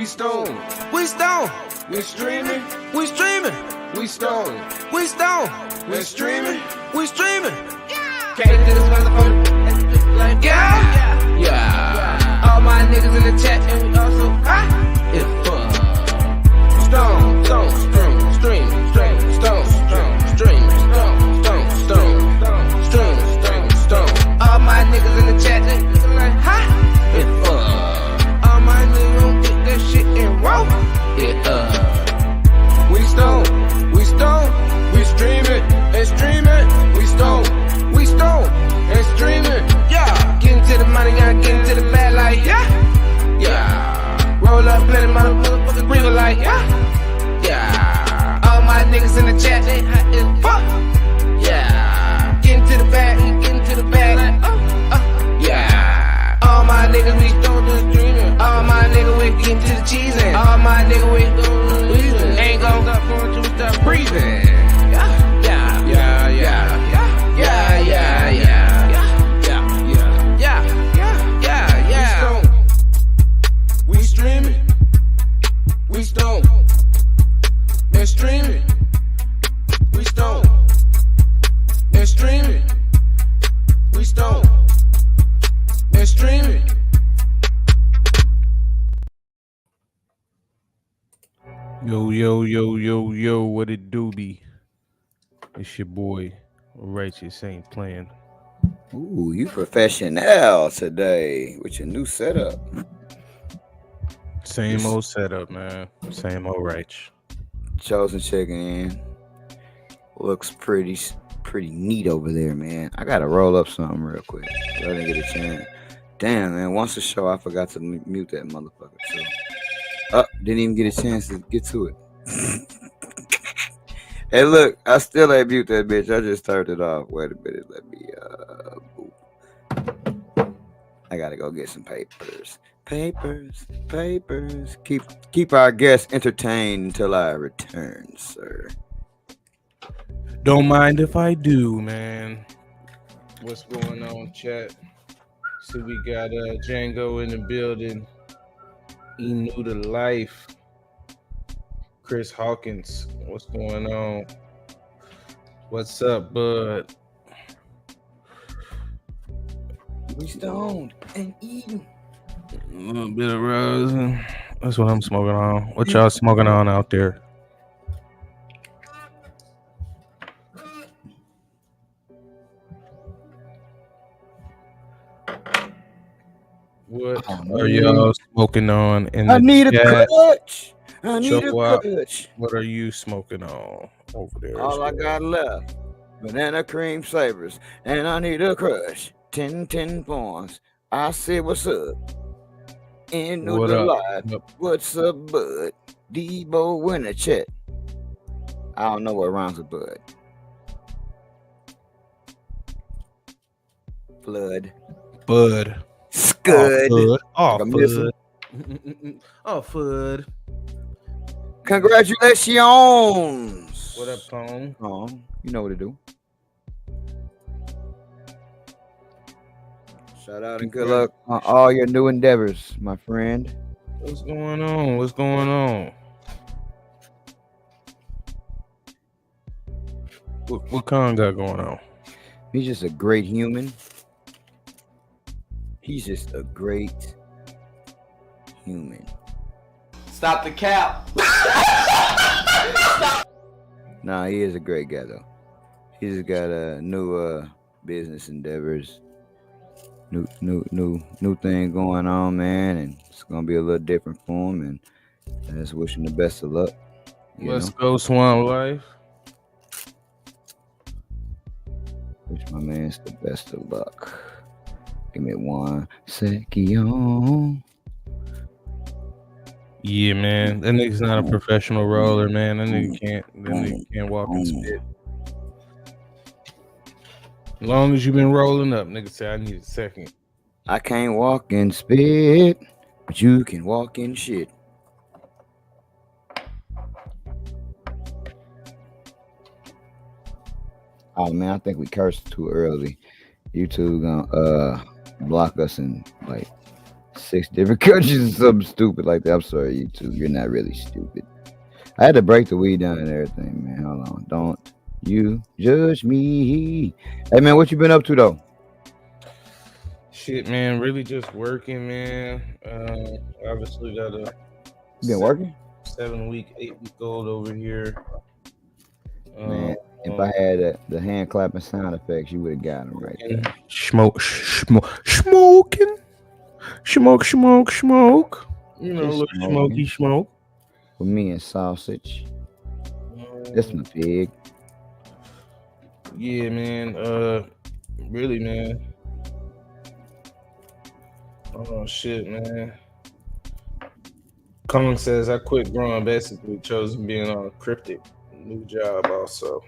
We stone. We stone. We streaming. We streaming. We stone. We stone. We streaming. We streaming. Can't do this motherfucker. Like yeah. Yeah. All my niggas in the chat and we also high. Yeah. Stone, stone, stream, stream, stream, stone, stone, stream, stone, stone, stone, stream, stream, stone. All my niggas in the chat, they looking like ha. Yeah. All my niggas gon' get that shit and roll. Yeah. We stone, we stone, we streaming and streaming. We stone and streaming. Yeah. Getting to the money, gotta get into the bag like Yeah. yeah. Roll up, plenty motherfuckers breathe like Yeah. yeah. All my niggas in the chat, they hot as fuck. Yeah. Getting to the bag, getting to the bag like Yeah. All my niggas, we stone to the streaming. All my niggas, we getting to the cheesing. All my niggas, we gon' ain't gon' stop going to stop breathing. Yeah. Yeah. Yeah. Yeah. Yeah. Yeah. Yeah. We streaming. We stone. And streaming. We stone. And streaming. We stone. And streaming. Yo, what it do be? It's your boy, Righteous Ain't Playing. Ooh, you professional today with your new setup. Same old setup, man. Same old Righteous. Chosen checking in. Looks pretty neat over there, man. I gotta roll up something real quick. I didn't get a chance. Damn, man. Once the show, I forgot to mute that motherfucker. So, didn't even get a chance to get to it. Hey, look, I still ain't mute that bitch. I just turned it off. Wait a minute. Let me, I gotta go get some papers. Papers. Keep our guests entertained until I return, sir. Don't mind if I do, man. What's going on, chat? See, we got Django in the building. He knew the life. Chris Hawkins, what's going on? What's up, bud? We stoned and eating. A little bit of rosin. That's what I'm smoking on. What y'all smoking on out there? What are y'all smoking on in the I need a chat? clutch. I need a Show up. clutch. What are you smoking on over there? All I got left, banana cream flavors, and I need a crush. 10 points. I say what's up. Into What the up? live. What's up, bud? Debo in the chat. I don't know what rhymes with bud. Flood. Bud. Scud. Oh, Like a missile. Fud. Oh, Fud. Congratulations. What up, Tone? Oh, you know what to do. Shout out and good luck on all your new endeavors, my friend. What's going on? What's going on? What Khan got going on? He's just a great human. He's just a great human. Stop the cap. Nah, he is a great guy though. He just got new business endeavors, new thing going on, man, and it's gonna be a little different for him. And I just wish him the best of luck. Let's go, Swamp Life. Wish my man's the best of luck. Give me 1 second. Yeah, man. That nigga's not a professional roller, man. That nigga can't walk and spit. As long as you've been rolling up, nigga say I need a second. I can't walk and spit, but you can walk in shit. Oh man, I think we cursed too early. YouTube gonna block us in like 6 different countries or something stupid like that. I'm sorry, you two. You're not really stupid. I had to break the weed down and everything, man. Hold on. Don't you judge me. Hey, man, what you been up to, though? Shit, man, really just working, man. Obviously got a You been working? 7-week, 8-week-old over here. Man, if I had the hand clapping sound effects, you would have got them right there. Smoking. Smoke. You know, a Just little smoking. smoky smoke. With me and sausage. That's my pig. Yeah, man. Really, man. Oh shit, man. Kong says I quit growing, basically chosen being on a cryptic new job also.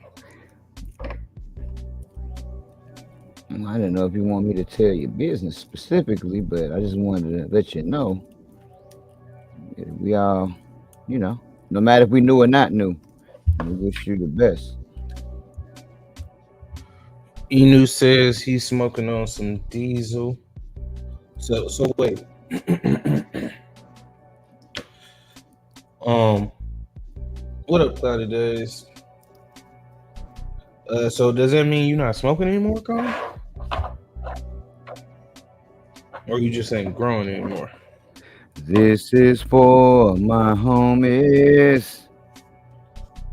I didn't know if you want me to tell your business specifically, but I just wanted to let you know. We all, you know, no matter if we knew or not knew, we wish you the best. Enu says he's smoking on some diesel. So wait. What up, Cloudy Days? So does that mean you're not smoking anymore, Colin? Or you just ain't growing anymore? This is for my homies.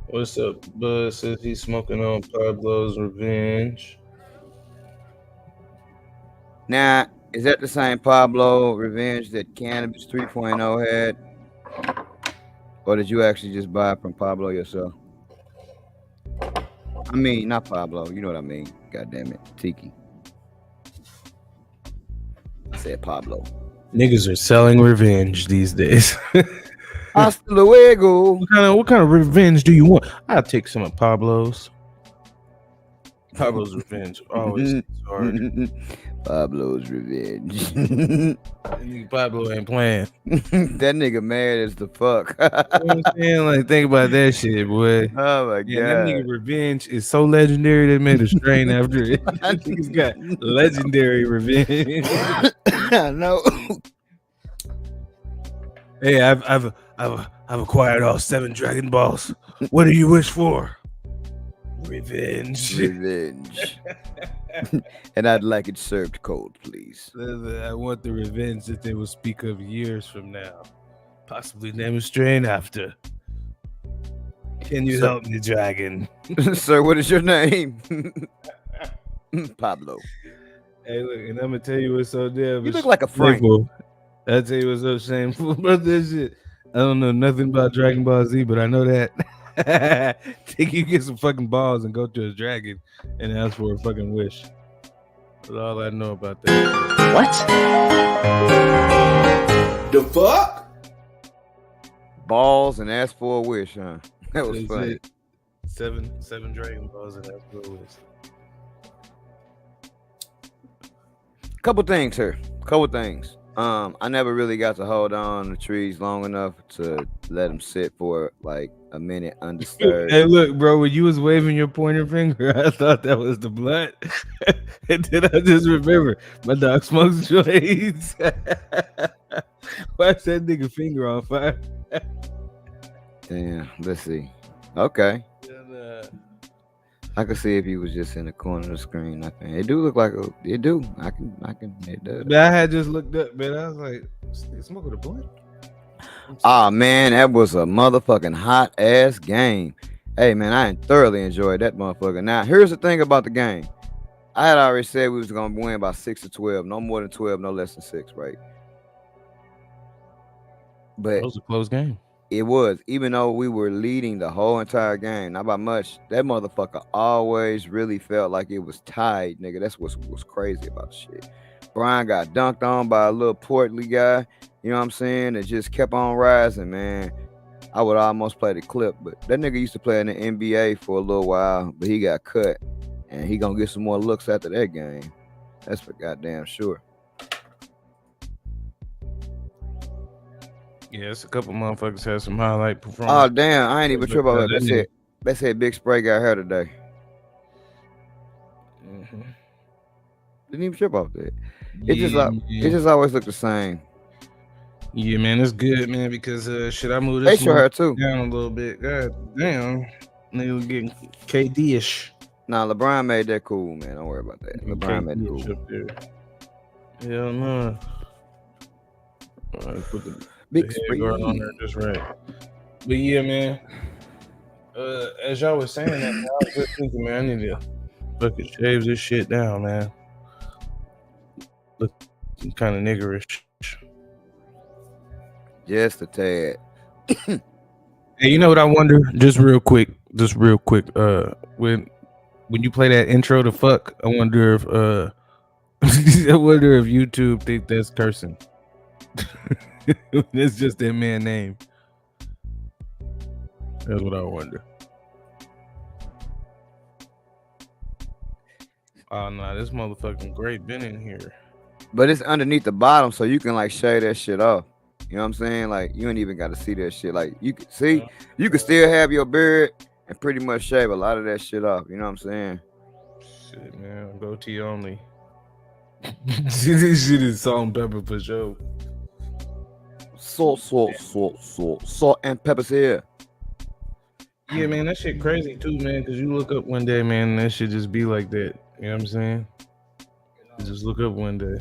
What's up? Bud says he's smoking on Pablo's Revenge. Now, is that the same Pablo Revenge that Cannabis 3.0 had? Or did you actually just buy it from Pablo yourself? I mean, not Pablo. You know what I mean. God damn it. Tiki. I said Pablo. Niggas are selling revenge these days. Hasta luego. What kind of revenge do you want? I'll take some of Pablo's. Pablo's Revenge always hits hard. Pablo's Revenge. Nigga Pablo ain't playing. That nigga mad as the fuck. You know what I'm saying? Like, think about that shit, boy. Oh my Yeah, that god. nigga Revenge is so legendary they made a strain after it. That nigga's got legendary revenge. I know. Hey, I've acquired all 7 Dragon Balls. What do you wish for? Revenge. Revenge. And I'd like it served cold, please. I want the revenge that they will speak of years from now. Possibly name a strain after. Can you help me, Dragon? Sir, what is your name? Pablo. Hey, look, and I'm gonna tell you what's so damn. You look like a Frank. shameful. I'll tell you what's so shameful about that shit. I don't know nothing about Dragon Ball Z, but I know that. Think you get some fucking balls and go to a dragon and ask for a fucking wish. That's all I know about that. What? The fuck? Balls and ask for a wish, huh? That was That's funny. it. Seven Dragon Balls and ask for a wish. Couple things here. Couple things. I never really got to hold on to trees long enough to let them sit for like a minute undisturbed. Hey, look, bro, when you was waving your pointer finger, I thought that was the blunt. And then I just remember my dog smokes joints. Why's that nigga finger on fire? Damn, let's see. Okay. And, I can see if he was just in the corner of the screen. I think it do look like it do. I can. It does. I had just looked up, man. I was like, smoking a blunt? Oh man, that was a motherfucking hot ass game. Hey man, I thoroughly enjoyed that motherfucker. Now here's the thing about the game. I had already said we was gonna win by 6 to 12, no more than 12, no less than 6, right? But That was a close game. it was, even though we were leading the whole entire game, not by much, that motherfucker always really felt like it was tied, nigga. That's what's crazy about the shit. Brian got dunked on by a little portly guy, you know what I'm saying? It just kept on rising, man. I would almost play the clip, but that nigga used to play in the NBA for a little while, but he got cut, and he gonna get some more looks after that game. That's for goddamn sure. Yes, a couple motherfuckers had some highlight Oh performance. damn, I ain't even trip about that. That That's nigga- it. They said Big Spray got hair today. Mhm. Didn't even trip off that. It just always looked the same. Yeah, man, it's good, man, because shit, I moved They this show her too. down a little bit. God damn. Nigga was getting KD-ish. Nah, LeBron made that cool, man. Don't worry about that. LeBron made it KD-ish cool. up there. Hell no. Alright, put the Big head guard on there just right. But yeah, man. As y'all was saying that, man, I was just thinking, man, I need to fucking shave this shit down, man. Look kind of niggerish. Just a tad. Hey, you know what I wonder? Just real quick. When you play that intro to fuck, I wonder if I wonder if YouTube think that's cursing. It's just that man name. That's what I wonder. Oh no, this motherfucking great been in here. But it's underneath the bottom, so you can like shave that shit off. You know what I'm saying? Like you ain't even got to see that shit. Like you can see, you can still have your beard and pretty much shave a lot of that shit off. You know what I'm saying? Shit, man, goatee only. This shit is salt and pepper for sure. Salt and pepper's here. Yeah, man, that shit crazy too, man. Cause you look up one day, man, and that shit just be like that. You know what I'm saying? You just look up one day.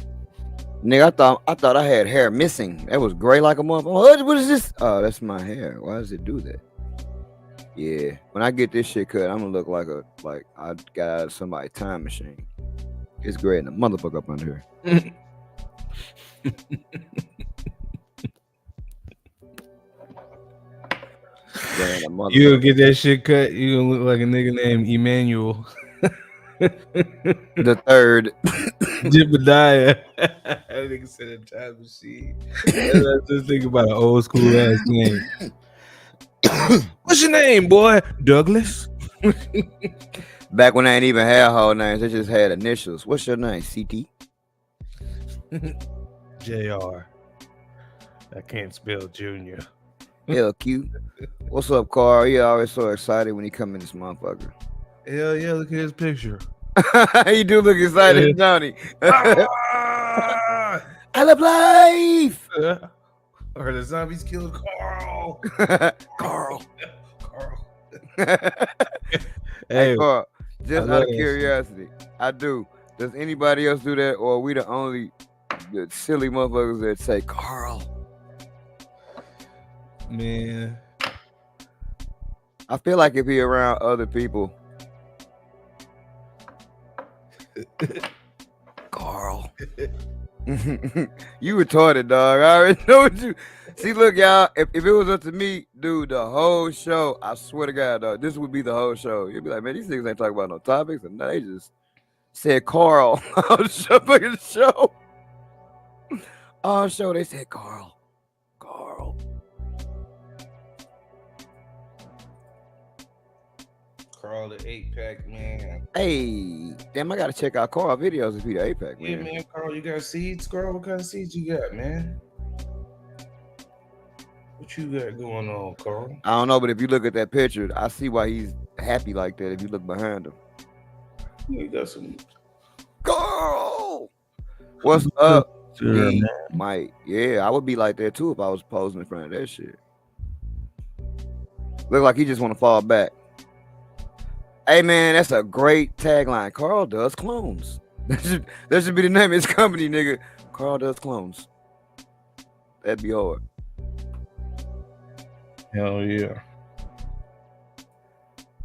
Nigga, I thought I had hair missing. That was gray like a motherfucker. What is this? Oh, that's my hair. Why does it do that? Yeah, when I get this shit cut, I'm gonna look like I got out of somebody's time machine. It's gray in the motherfucker up under here. You'll get that shit cut. You gonna look like a nigga named Emmanuel. The third. Jebediah. That nigga said a time machine. I just think about an old school ass name. What's your name, boy? Douglas. Back when I ain't even had whole names, they just had initials. What's your name? CT? JR. I can't spell junior. LQ. What's up, Carl? He always so excited when he come in this motherfucker. Hell yeah, look at his picture. He do look excited, Johnny. Ah! I love life. Or the zombies killed Carl. Carl. Carl. Hey, Carl, just I out love of that curiosity, I do. Does anybody else do that, or are we the only silly motherfuckers that say Carl? Man. I feel like if he around other people, Carl. You retarded, dog. I already know what you see. Look, y'all, if it was up to me, dude, the whole show, I swear to God, dog, this would be the whole show. You'd be like, man, these niggas ain't talking about no topics, and they just said Carl on the show. All show they said Carl. Carl the 8-pack, man. Hey, damn, I gotta check out Carl videos if he the 8-pack, man. Yeah, man, Carl, you got seeds, Carl? What kind of seeds you got, man? What you got going on, Carl? I don't know, but if you look at that picture, I see why he's happy like that if you look behind him. Yeah, you got some. Carl! What's up? Sure, Me, man. Mike. Yeah, I would be like that too if I was posing in front of that shit. Look like he just want to fall back. Hey man, that's a great tagline. Carl does clones. That should be the name of his company, nigga. Carl does clones. That'd be hard. Hell yeah.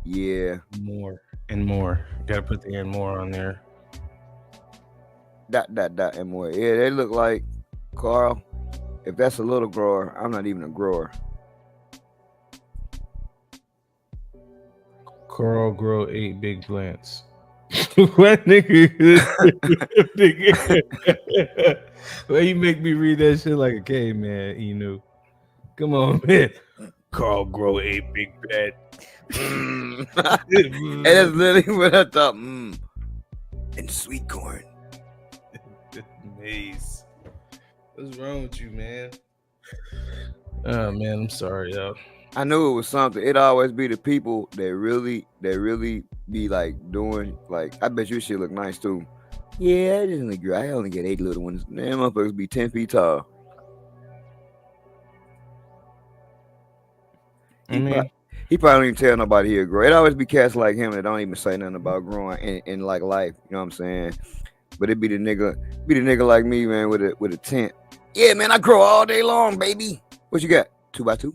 Yeah. More and more. Gotta put the and more on there. Dot and more. Yeah, they look like Carl. If that's a little grower, I'm not even a grower. Carl grow 8 big plants. What nigga? Well, you make me read that shit like a caveman, Enu. Come on, man. Carl grow 8 big plants. And that's literally what I thought. And sweet corn. Maize. What's wrong with you, man? Oh man, I'm sorry, yo. I knew it was something. It always be the people that really be like doing like. I bet you shit look nice too. Yeah, I only get 8 little ones. Damn, motherfuckers be 10 feet tall. I mean, He probably don't even tell nobody he'll grow. It always be cats like him that don't even say nothing about growing in like life. You know what I'm saying? But it be the nigga like me, man, with a tent. Yeah, man, I grow all day long, baby. What you got? 2x2?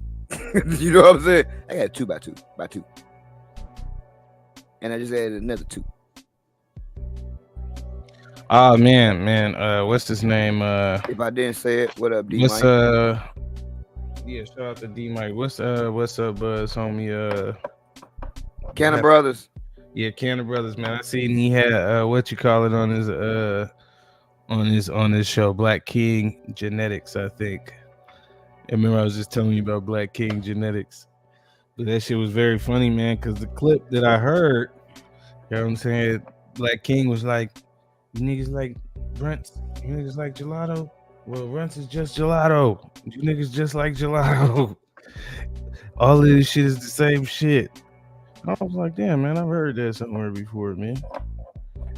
You know what I'm saying? I got 2x2. And I just added another 2. oh man, what's his name? If I didn't say it, what up, D What's Mike? yeah, shout out to D Mike. What's up, Buzz, homie? Cannon Brothers. Yeah, Cannon Brothers, man. I seen he had what you call it on his show, Black King Genetics, I think. I remember I was just telling you about Black King Genetics. But that shit was very funny, man, because the clip that I heard, you know what I'm saying, Black King was like, you niggas like Brunts, you niggas like gelato? Well, Brunts is just gelato. You niggas just like gelato. All of this shit is the same shit. I was like, damn, man, I've heard that somewhere before, man.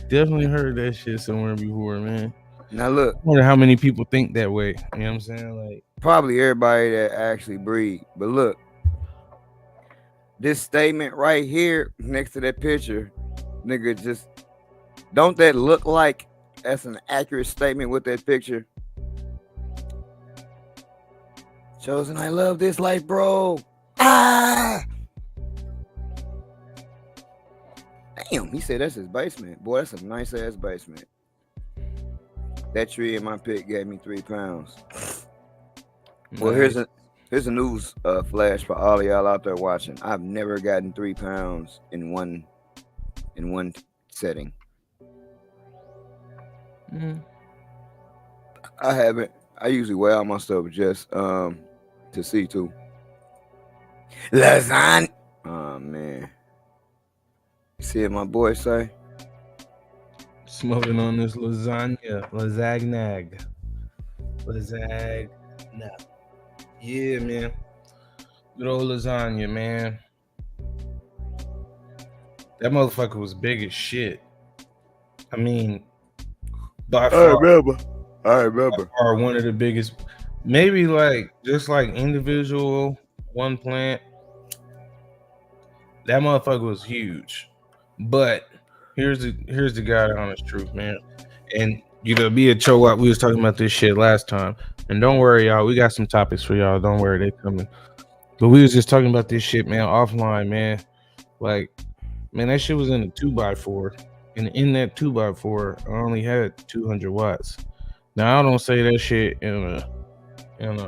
Definitely heard that shit somewhere before, man. Now look, I wonder how many people think that way. You know what I'm saying? Like, probably everybody that actually breed. But look, this statement right here next to that picture, nigga, just don't that look like that's an accurate statement with that picture? Chosen, I love this life, bro. Ah! Damn, he said that's his basement. Boy, that's a nice ass basement. That tree in my pit gave me 3 pounds. Well, here's a news flash for all of y'all out there watching. I've never gotten 3 pounds in one setting. I haven't. I usually weigh out my stuff just to see too. Lasagna. Oh man. See what my boy say? smoking on this lasagna. Yeah, man. Good old lasagna, man. That motherfucker was big as shit. I mean, by far, I remember. are one of the biggest. Maybe like just like individual one plant. That motherfucker was huge. But here's the God honest truth, man. And you know, be a Chowap, we was talking about this shit last time. And don't worry, y'all, we got some topics for y'all. Don't worry, they coming. But we was just talking about this shit, man, offline, man. Like, man, that shit was in a 2x4. And in that 2x4, I only had 200 watts. Now I don't say that shit in an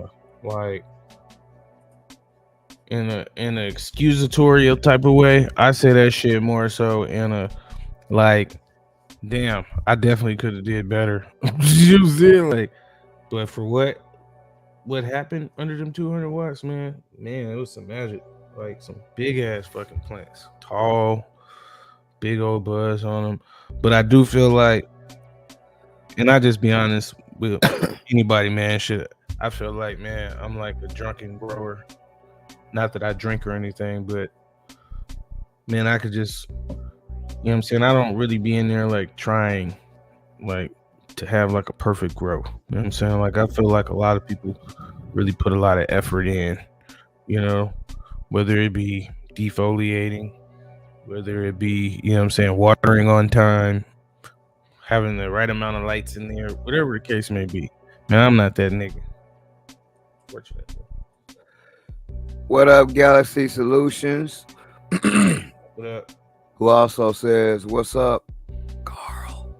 excusatory type of way. I say that shit more so in a like, damn, I definitely could have did better. You know what I'm saying? Like, but for what happened under them 200 watts, man, it was some magic. Like some big ass fucking plants, tall, big old buzz on them. But I do feel like, and I just be honest with anybody, man, I feel like, man, I'm like a drunken grower. Not that I drink or anything, but man, I could just, you know what I'm saying? I don't really be in there like trying like to have like a perfect grow. You know what I'm saying? Like I feel like a lot of people really put a lot of effort in, you know, whether it be defoliating, whether it be, you know what I'm saying, watering on time, having the right amount of lights in there, whatever the case may be. Man, I'm not that nigga. Fortunately. What up, Galaxy Solutions? What up? Who also says, what's up, Carl?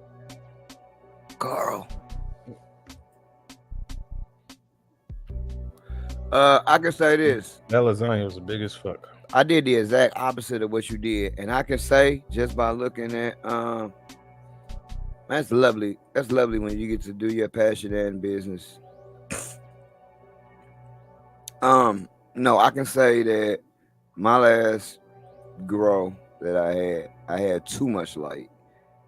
I can say this. That lasagna was the biggest fuck. I did the exact opposite of what you did. And I can say, just by looking at, that's lovely. That's lovely when you get to do your passion and business. No, I can say that my last grow that I had too much light.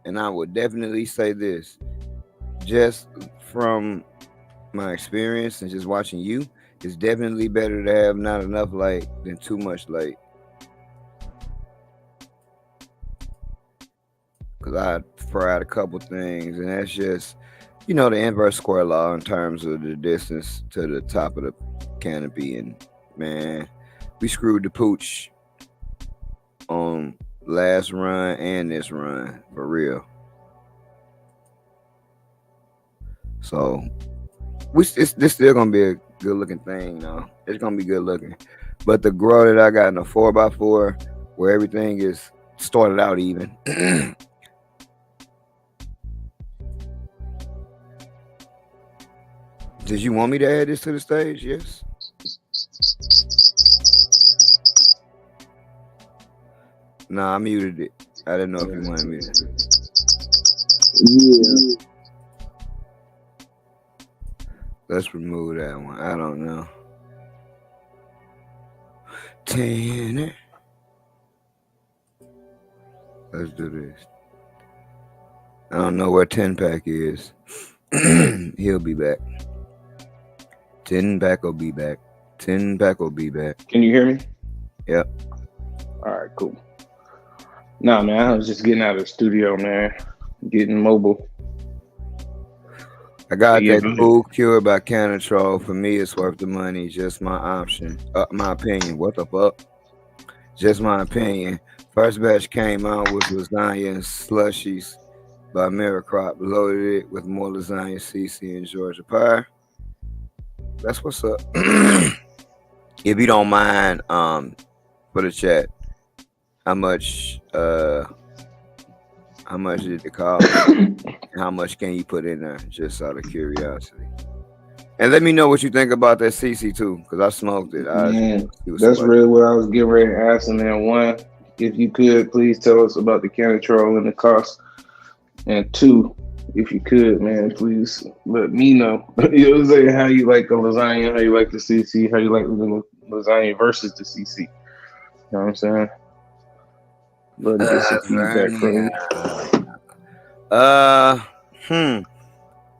And I would definitely say this, just from my experience and just watching you, it's definitely better to have not enough light than too much light. Because I fried a couple things, and that's just, you know, the inverse square law in terms of the distance to the top of the canopy. And man, We screwed the pooch on last run and this run for real. So this still gonna be a good looking thing, though. It's gonna be good looking. But the grow that I got in a 4x4, where everything is started out even. Did you want me to add this to the stage? Yes. Nah, I muted it. I didn't know if you wanted me to. Yeah. Let's remove that one. I don't know. 10. Let's do this. I don't know where 10 pack is. He'll be back. 10 pack will be back. 10 pack will be back. Can you hear me? Yep. All right, cool. Nah, man, I was just getting out of the studio, man. Getting mobile. I got Yeah, that go ahead. cool cure by Canatrol. For me, it's worth the money. Just my option. My opinion. What the fuck? Just my opinion. First batch came out with lasagna and slushies by Miracrop. Loaded it with more lasagna, CC, and Georgia pie. That's what's up. If you don't mind, for the chat, how much did it cost? How much can you put in there? Just out of curiosity. And let me know what you think about that CC too, because I smoked it. Man, that's really what I was getting ready to ask. And then one, if you could, please tell us about the Canatrol and the cost. And two, if you could, man, please let me know. You know what I'm saying? How you like the lasagna, how you like the CC, how you like the lasagna versus the CC. You know what I'm saying? But get some feedback from you.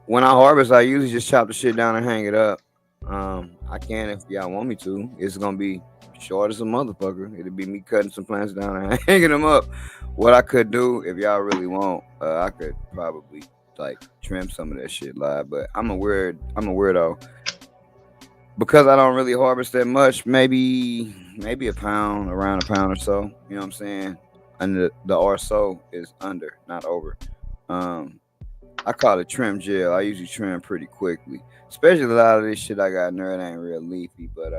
When I harvest, I usually just chop the shit down and hang it up. I can if y'all want me to. It's gonna be short as a motherfucker. It'll be me cutting some plants down and hanging them up. What I could do, if y'all really want, I could probably like trim some of that shit live. But I'm a weirdo. Because I don't really harvest that much, maybe a pound, around a pound or so. You know what I'm saying? And the or so is under, not over. I call it trim gel. I usually trim pretty quickly. Especially a lot of this shit I got in there, it ain't real leafy. But,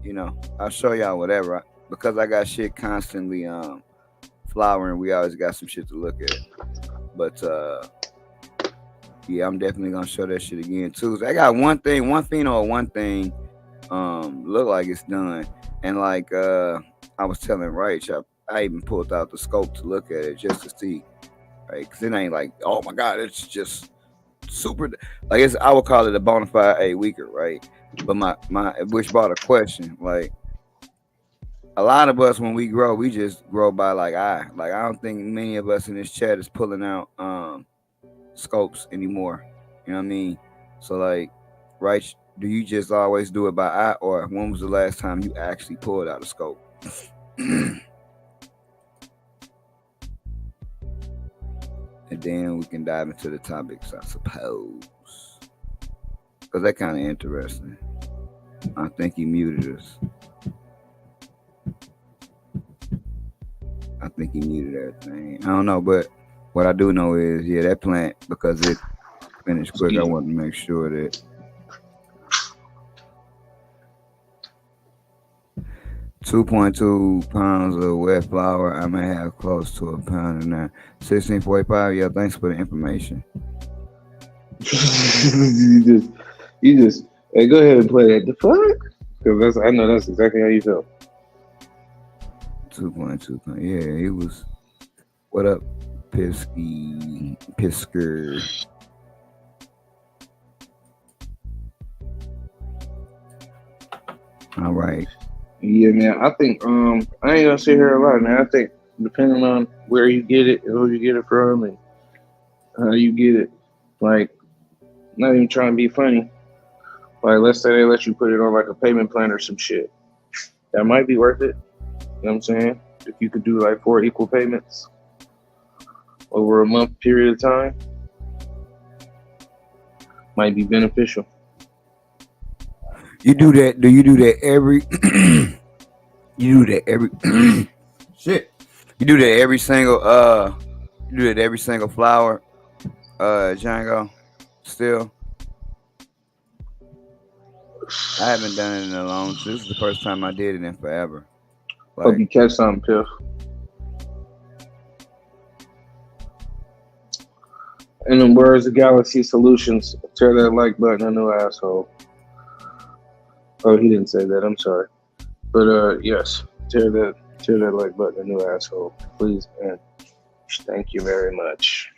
you know, I'll show y'all whatever. Because I got shit constantly flowering, we always got some shit to look at. But, yeah, I'm definitely going to show that shit again, too. So I got one thing look like it's done. And, like, I was telling Rach, I even pulled out the scope to look at it just to see. Right, because it ain't like, oh my god, it's just super. Like I would call it a bona fide weaker, right? But my which brought a question. Like a lot of us when we grow, we just grow by like eye. Like I don't think many of us in this chat is pulling out scopes anymore. You know what I mean? So like, right? Do you just always do it by eye, or when was the last time you actually pulled out a scope? And then we can dive into the topics, I suppose. Because that's kind of interesting. I think he muted us. I think he muted everything. I don't know, but what I do know is, yeah, that plant, because it finished quick, I want to make sure that 2.2 pounds of wet flour. I may have close to a pound in there. 1645. Yeah, thanks for the information. you just hey, go ahead and play that. The fuck? Because I know that's exactly how you felt. 2.2 pounds. Yeah, it was. What up, Pisker? All right. Yeah, man. I think I ain't gonna sit here a lot, man. I think depending on where you get it, who you get it from, and how you get it, like not even trying to be funny. Like let's say they let you put it on like a payment plan or some shit. That might be worth it. You know what I'm saying? If you could do like 4 equal payments over a month period of time, might be beneficial. You do that? Do you do that every? You do that every shit. You do that every single you do that every single flower, Django. Still. I haven't done it in a long. This is the first time I did it in forever. Hope you Like, catch something, Piff. In the words of Galaxy Solutions, tear that like button a new asshole. Oh, he didn't say that. I'm sorry. But yes, tear that like button a new asshole, please, and thank you very much.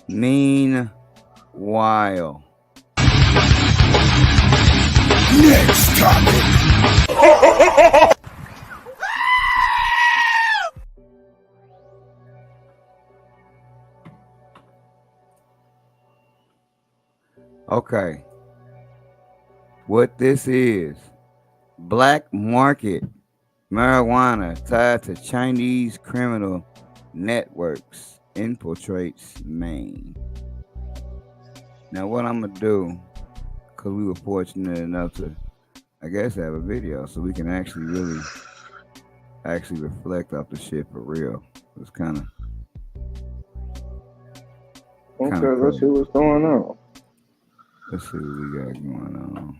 meanwhile. Next topic. Okay. What this is, black market marijuana tied to Chinese criminal networks infiltrates Maine. Now what I'm gonna do, because we were fortunate enough to, I guess, have a video so we can actually really reflect off the shit for real. It's kind of Okay, let's see what's going on. Let's see what we got going on.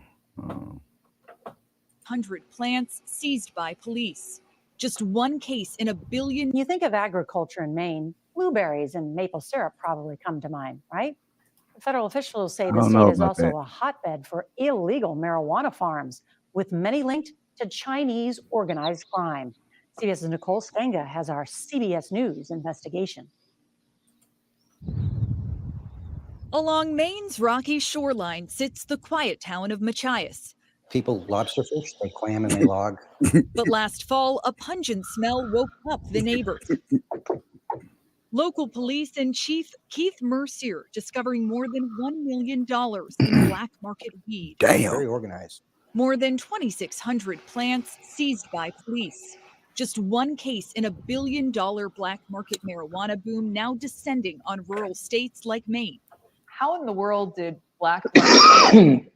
100 plants seized by police. Just one case in a billion. You think of agriculture in Maine, blueberries and maple syrup probably come to mind, right? Federal officials say the don't know state is about also that. a hotbed for illegal marijuana farms, with many linked to Chinese organized crime. CBS's Nicole Spenga has our CBS News investigation. Along Maine's rocky shoreline sits the quiet town of Machias. People lobster fish, they clam and they log. But last fall, a pungent smell woke up the neighbors. Local police and Chief Keith Mercier discovering more than $1 million in black market weed. Damn. Very organized. More than 2,600 plants seized by police. Just one case in a $1 billion black market marijuana boom now descending on rural states like Maine. How in the world did black market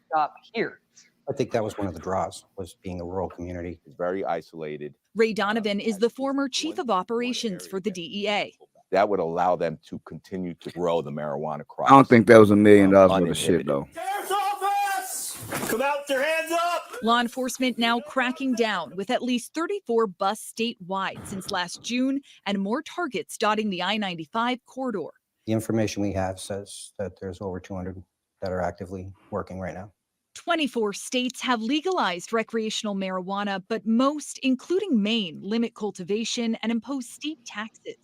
stop here? I think that was one of the draws, was being a rural community. It's very isolated. Ray Donovan is the former chief of operations for the DEA. That would allow them to continue to grow the marijuana crop. I don't think that was $1 million worth of shit though. Sheriff's office! Come out with your hands up! Law enforcement now cracking down with at least 34 busts statewide since last June and more targets dotting the I-95 corridor. The information we have says that there's over 200 that are actively working right now. 24 states have legalized recreational marijuana, but most, including Maine, limit cultivation and impose steep taxes.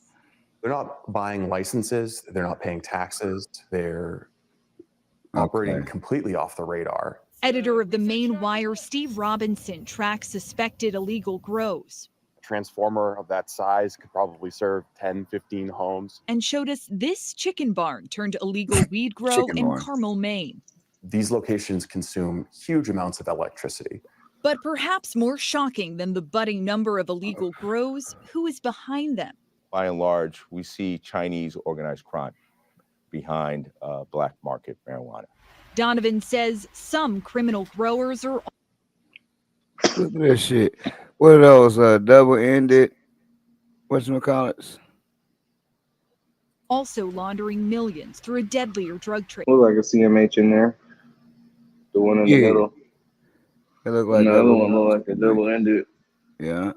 They're not buying licenses. They're not paying taxes. They're operating completely off the radar. Editor of the Maine Wire, Steve Robinson, tracks suspected illegal grows. A transformer of that size could probably serve 10, 15 homes. And showed us this chicken barn turned illegal weed grow in Carmel, Maine. These locations consume huge amounts of electricity. But perhaps more shocking than the budding number of illegal grows, who is behind them? By and large, we see Chinese organized crime behind black market marijuana. Donovan says some criminal growers are Look at that shit. What are those double-ended, whatchamacallits? also laundering millions through a deadlier drug trade. Look like a CMH in there. The one in the middle. It look like the other one look like a double-ended. Yeah.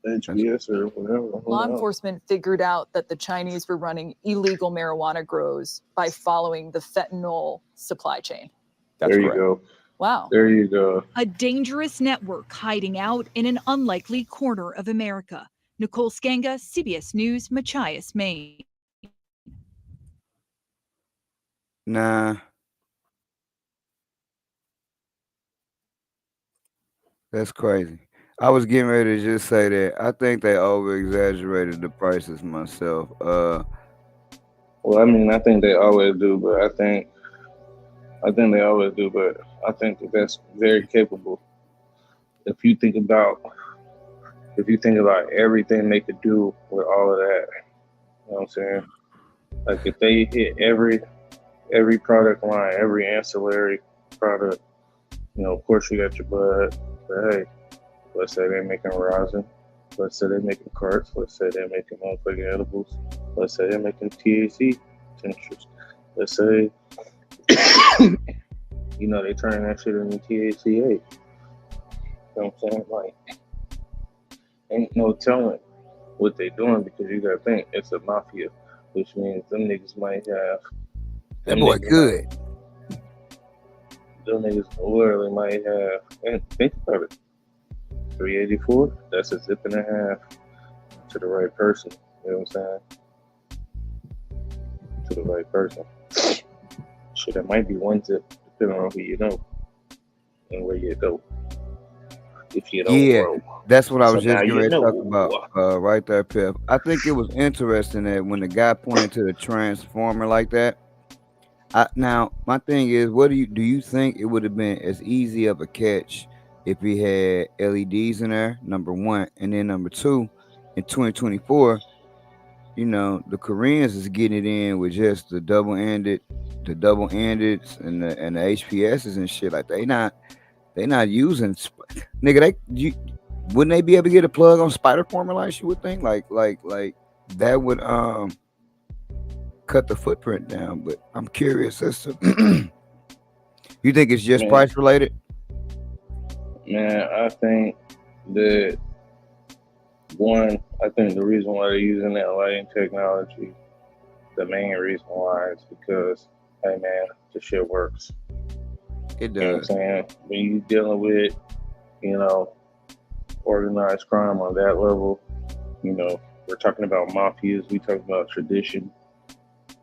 HBS or whatever. Law enforcement figured out that the Chinese were running illegal marijuana grows by following the fentanyl supply chain. There you go. Wow. There you go. A dangerous network hiding out in an unlikely corner of America. Nicole Spenga, CBS News, Machias, Maine. Nah. That's crazy. I was getting ready to just say that I think they over-exaggerated the prices myself. Well, I mean, I think they always do, but I think they always do, but I think that that's very capable. If you think about everything they could do with all of that, you know what I'm saying? Like if they hit every product line, every ancillary product, you know, of course you got your bud, But hey, let's say they're making rosin. Let's say they're making carts. Let's say they're making motherfucking edibles. Let's say they're making THC tinctures. Let's say, you know, they turning that shit into THCA. You know what I'm saying? Like, ain't no telling what they doing because you gotta think it's a mafia, which means them niggas might have. That boy good. Them niggas literally might have, and think about it, 384, that's a zip and a half to the right person. You know what I'm saying? To the right person. Shit, that might be one zip, depending on who you know and where you go. If you don't grow. That's what I was So now just you going to know. talk about right there, Pip. I think it was interesting that when the guy pointed to the transformer like that. Now, my thing is, what do you think it would have been as easy of a catch if he had LEDs in there, number one, and then number two, in 2024, you know, the Koreans is getting it in with just the double-ended, and the HPSs and shit. Like they not using, nigga. Wouldn't they be able to get a plug on spider formula? You would think like that would cut the footprint down. But I'm curious as to you think it's just price related? Man, I think that I think the reason why they're using that lighting technology, the main reason why is because, hey man, the shit works. It does. You know what I'm saying? When you dealing with, you know, organized crime on that level, you know, we're talking about mafias, we talking about tradition.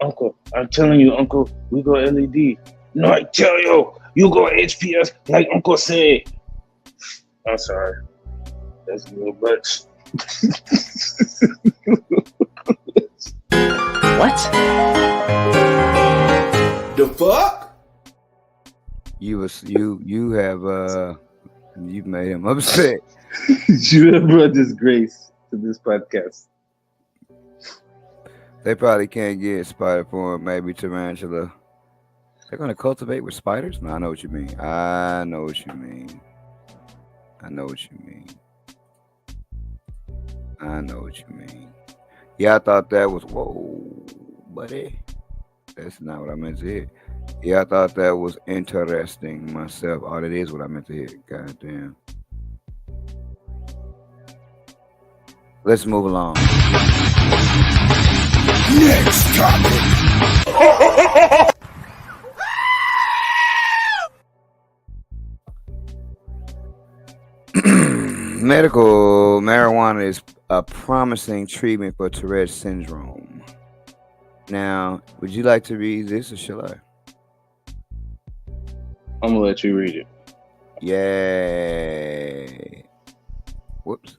Uncle, I'm telling you, Uncle, we go LED. No, I tell you, you go HPS like Uncle said. I'm sorry. That's a little much. What? The fuck? You've made him upset. You have brought disgrace to this podcast. They probably can't get spider form, maybe tarantula. They're gonna cultivate with spiders? No, I know what you mean. Yeah, I thought that was whoa, buddy. That's not what I meant to hear. Yeah, I thought that was interesting myself. Oh, that is what I meant to hear. Goddamn. Let's move along. Next topic. Medical marijuana is a promising treatment for Tourette's syndrome. Now, would you like to read this or shall I? I'm gonna let you read it. Yay. Whoops.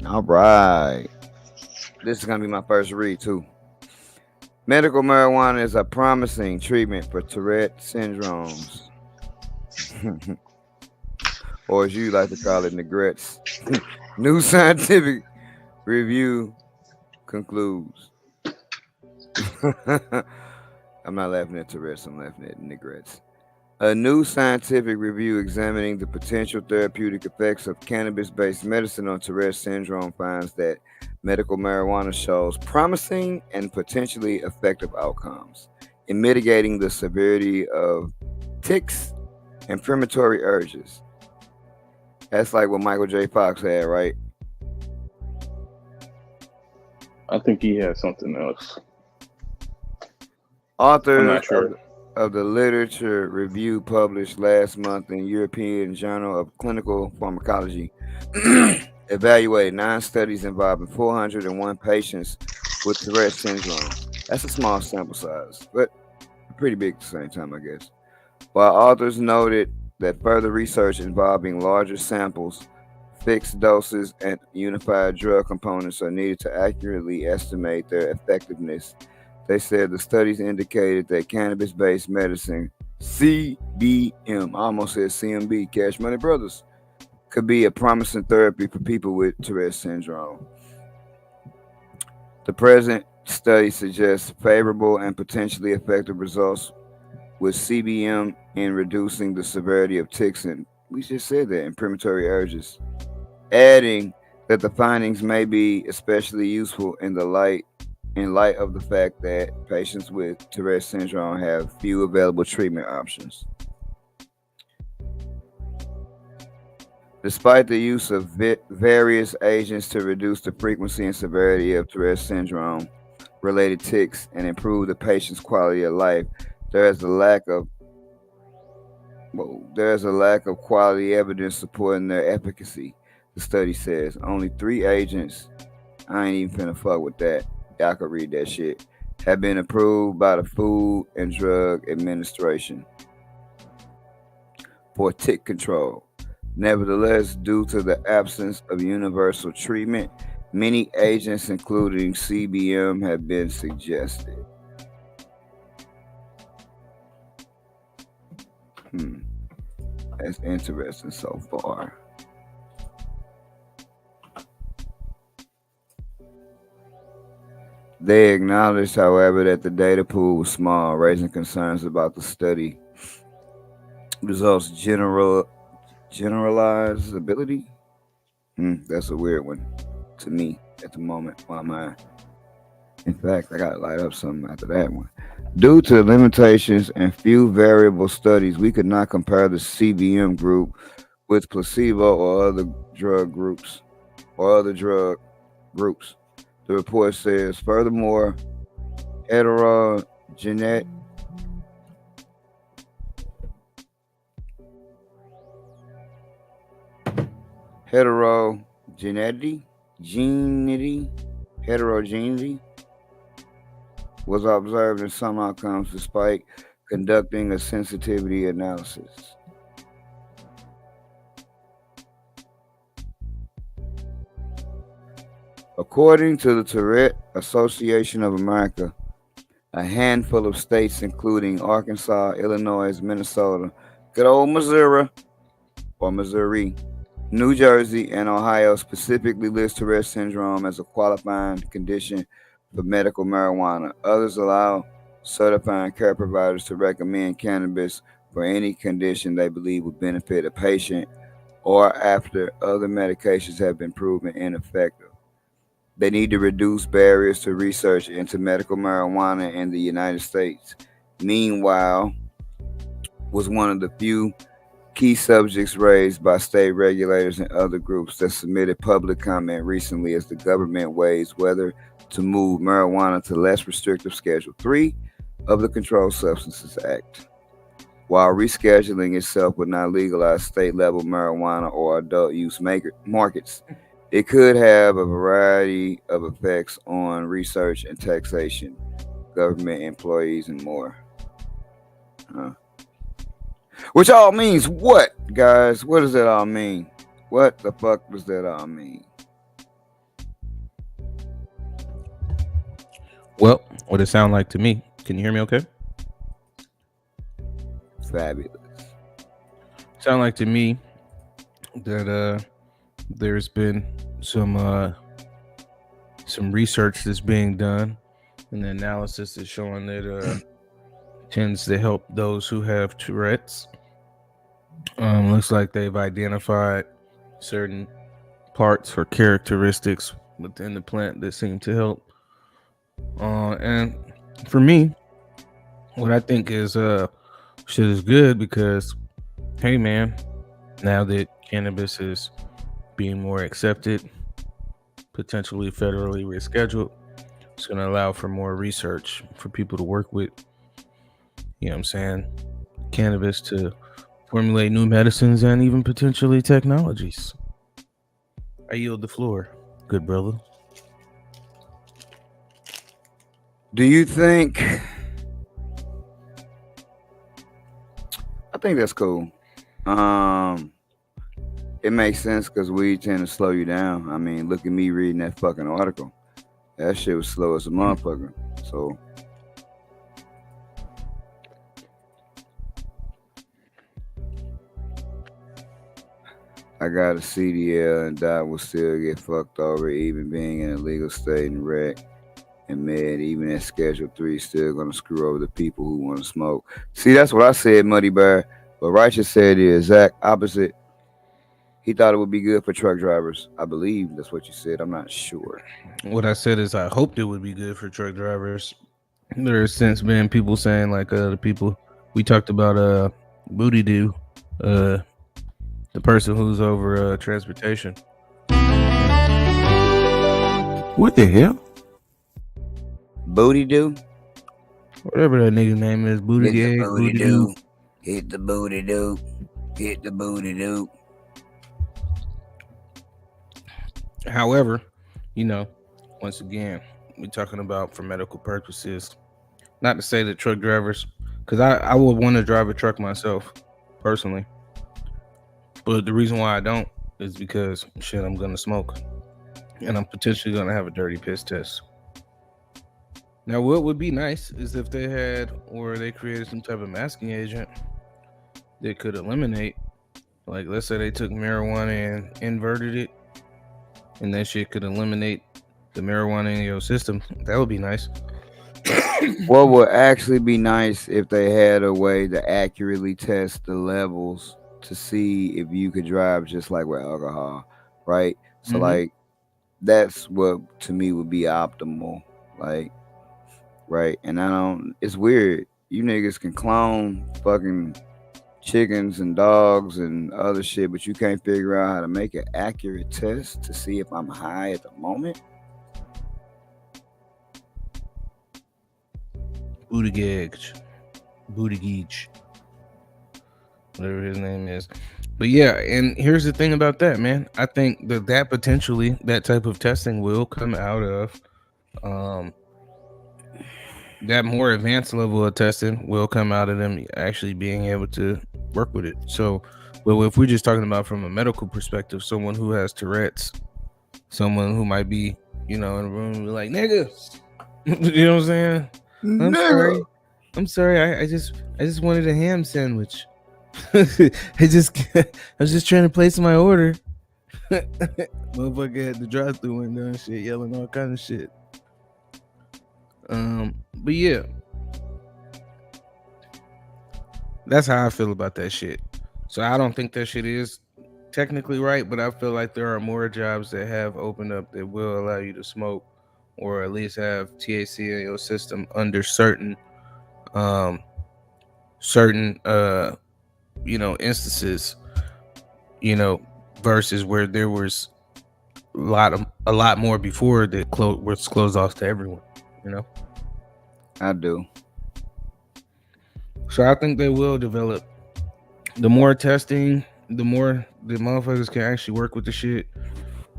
All right. This is going to be my first read, too. Medical marijuana is a promising treatment for Tourette syndromes. Or as you like to call it, Negrettes. New scientific review concludes. I'm not laughing at Tourette's, I'm laughing at Negrettes. A new scientific review examining the potential therapeutic effects of cannabis-based medicine on Tourette's syndrome finds that medical marijuana shows promising and potentially effective outcomes in mitigating the severity of tics and premonitory urges. That's like what Michael J. Fox had, right? I think he had something else. Authors of the literature review published last month in European Journal of Clinical Pharmacology evaluated 9 studies involving 401 patients with Tourette syndrome. That's a small sample size, but pretty big at the same time, I guess. While authors noted that further research involving larger samples, fixed doses, and unified drug components are needed to accurately estimate their effectiveness. They said the studies indicated that cannabis-based medicine, CBM, I almost said CMB, Cash Money Brothers, could be a promising therapy for people with Tourette syndrome. The present study suggests favorable and potentially effective results with CBM in reducing the severity of tics and We just said that, imprimatur urges. Adding that the findings may be especially useful in light of the fact that patients with Tourette syndrome have few available treatment options. Despite the use of various agents to reduce the frequency and severity of Tourette syndrome related tics and improve the patient's quality of life, there is a lack of quality evidence supporting their efficacy. The study says only 3 agents, I ain't even finna fuck with that, y'all can read that shit, have been approved by the Food and Drug Administration for tic control. Nevertheless, due to the absence of universal treatment, many agents, including CBM, have been suggested. That's interesting so far. They acknowledged, however, that the data pool was small, raising concerns about the study results' generalizability. That's a weird one to me at the moment. In fact, I gotta light up something after that one. Due to limitations and few variable studies, we could not compare the CBM group with placebo or other drug groups. The report says, furthermore, heterogeneity was observed in some outcomes despite conducting a sensitivity analysis. According to the Tourette Association of America, a handful of states, including Arkansas, Illinois, Minnesota, good old Missouri, New Jersey, and Ohio, specifically list Tourette syndrome as a qualifying condition for medical marijuana. Others allow certifying care providers to recommend cannabis for any condition they believe would benefit a patient or after other medications have been proven ineffective. They need to reduce barriers to research into medical marijuana in the United States. Meanwhile, was one of the few key subjects raised by state regulators and other groups that submitted public comment recently as the government weighs whether to move marijuana to less restrictive Schedule 3 of the Controlled Substances Act. While rescheduling itself would not legalize state-level marijuana or adult use markets, it could have a variety of effects on research and taxation, government employees, and more. Which all means what, guys? What does that all mean? What the fuck does that all mean? Well, what it sound like to me? Can you hear me okay? Fabulous. Sound like to me that there's been some research that's being done, and the analysis is showing that tends to help those who have Tourette's. Looks like they've identified certain parts or characteristics within the plant that seem to help. And for me, what I think is shit is good because, hey man, now that cannabis is being more accepted, potentially federally rescheduled, it's going to allow for more research for people to work with, you know what I'm saying, cannabis to formulate new medicines and even potentially technologies. I yield the floor, good brother. Do you think? I think that's cool. It makes sense because weed tend to slow you down. I mean, look at me reading that fucking article. That shit was slow as a motherfucker. So I got a CDL and that will still get fucked over, even being in a legal state and rec and med, even at Schedule 3, still gonna screw over the people who want to smoke. See, that's what I said, Muddy Bear. But Righteous said the exact opposite. He thought it would be good for truck drivers. I believe that's what you said. I'm not sure. What I said is I hoped it would be good for truck drivers. There has since been people saying, like the people we talked about, Booty Doo, the person who's over transportation. What the hell? Booty Doo? Whatever that nigga name is, Booty Gag, Booty Doo. Hit the booty doo. Hit the booty doo. However, you know, once again, we're talking about for medical purposes. Not to say that truck drivers, because I would want to drive a truck myself, personally. But the reason why I don't is because, shit, I'm going to smoke. And I'm potentially going to have a dirty piss test. Now, what would be nice is if they had, or they created some type of masking agent that could eliminate, like, let's say they took marijuana and inverted it, and that shit could eliminate the marijuana in your system. That would be nice. What would actually be nice if they had a way to accurately test the levels to see if you could drive just like with alcohol, right? So like that's what to me would be optimal, like, right? And I don't, it's weird. You niggas can clone fucking chickens and dogs and other shit, but you can't figure out how to make an accurate test to see if I'm high at the moment. Buttigieg, whatever his name is. But yeah, and here's the thing about that, man. I think that potentially that type of testing will come out of that more advanced level of testing will come out of them actually being able to work with it. So, well, if we're just talking about from a medical perspective, someone who has Tourette's, someone who might be, you know, in a room like, nigga, you know what I'm saying? I'm sorry. I just wanted a ham sandwich. I was just trying to place my order. Motherfucker had the drive-through window and shit, yelling all kind of shit. But yeah, that's how I feel about that shit. So I don't think that shit is technically right, but I feel like there are more jobs that have opened up that will allow you to smoke, or at least have THC in your system under certain you know, instances, you know, versus where there was a lot more before that was closed off to everyone, you know. I do. So I think they will develop. The more testing, the more the motherfuckers can actually work with the shit,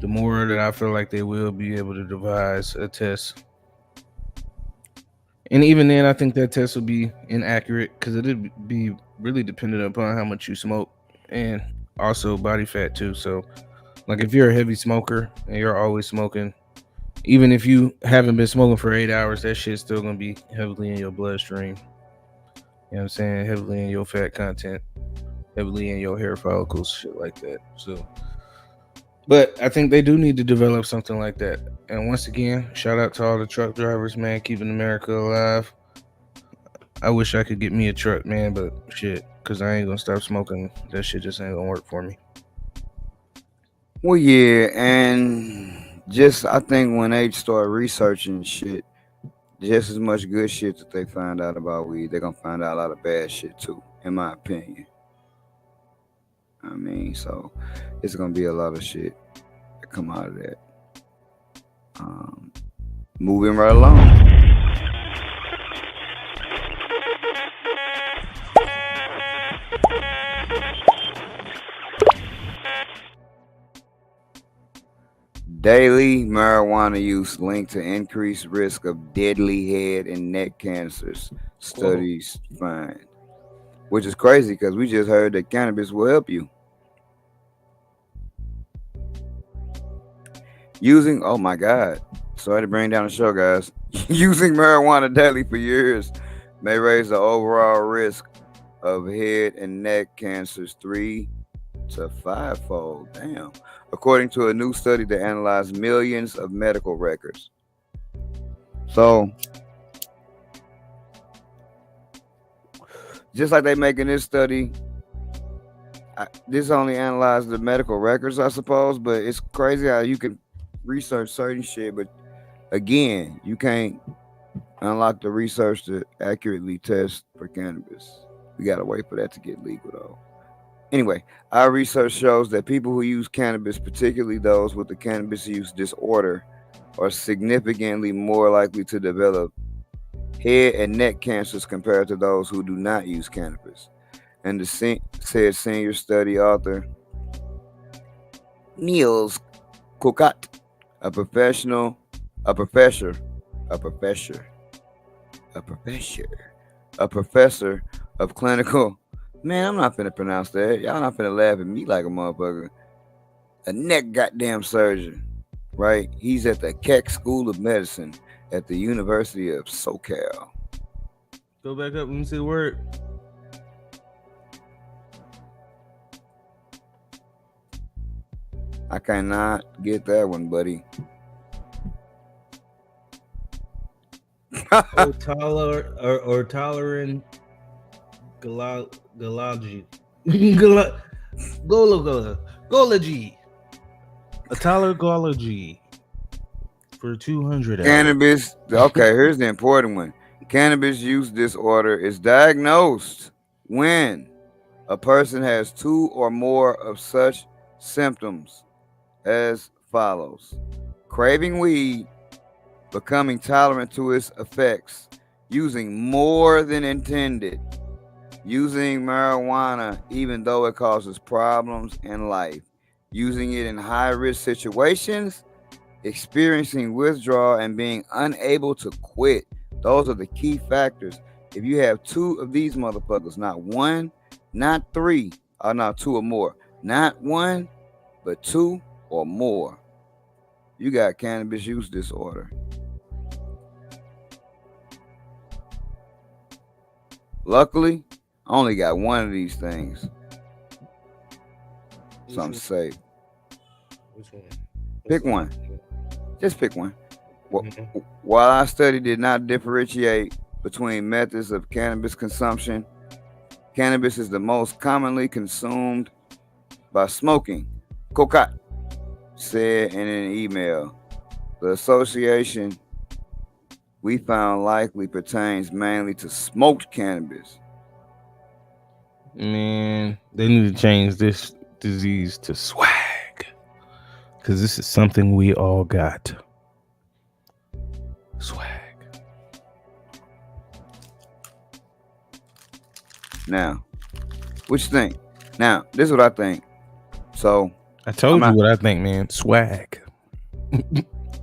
the more that I feel like they will be able to devise a test. And even then, I think that test will be inaccurate because it'd be really dependent upon how much you smoke and also body fat too. So, like if you're a heavy smoker and you're always smoking, even if you haven't been smoking for 8 hours, that shit's still gonna be heavily in your bloodstream. You know what I'm saying? Heavily in your fat content, heavily in your hair follicles, shit like that. So, but I think they do need to develop something like that. And once again, shout out to all the truck drivers, man, keeping America alive. I wish I could get me a truck, man, but shit, because I ain't gonna stop smoking. That shit just ain't gonna work for me. Well, yeah, and just I think when they start researching shit, just as much good shit that they find out about weed, they're gonna find out a lot of bad shit too, in my opinion. I mean, so it's gonna be a lot of shit that come out of that. Moving right along. Daily marijuana use linked to increased risk of deadly head and neck cancers, studies find. Which is crazy because we just heard that cannabis will help you. Using, oh my God, sorry to bring down the show, guys. Using marijuana daily for years may raise the overall risk of head and neck cancers 3 to 5-fold. Damn. According to a new study that analyzed millions of medical records. So, just like they making this study this only analyzes the medical records, I suppose, but it's crazy how you can research certain shit, but again, you can't unlock the research to accurately test for cannabis. We gotta wait for that to get legal, though. Anyway, our research shows that people who use cannabis, particularly those with the cannabis use disorder, are significantly more likely to develop head and neck cancers compared to those who do not use cannabis. And said senior study author Niels Kokot, a professor of clinical. Man, I'm not finna pronounce that. Y'all not finna laugh at me like a motherfucker. A neck goddamn surgeon, right? He's at the Keck School of Medicine at the University of SoCal. Go back up and see the word. I cannot get that one, buddy. Tolerant Gology. A tolerology for 200 Cannabis. Okay, here's the important one. Cannabis use disorder is diagnosed when a person has 2 or more of such symptoms as follows: craving weed, becoming tolerant to its effects, using more than intended, using marijuana even though it causes problems in life, using it in high-risk situations, experiencing withdrawal, and being unable to quit. Those are the key factors. If you have 2 of these motherfuckers, not 1, not 3, or not 2 or more, not 1, but 2 or more, you got cannabis use disorder. Luckily, I only got 1 of these things, so I'm safe. Which one? Pick one. Just pick one. While our study did not differentiate between methods of cannabis consumption, cannabis is the most commonly consumed by smoking. Kokot said in an email. The association we found likely pertains mainly to smoked cannabis. Man, they need to change this disease to swag, because this is something we all got. Swag. Now, what you think? Now, this is what I think. So I told you what I think, man. Swag.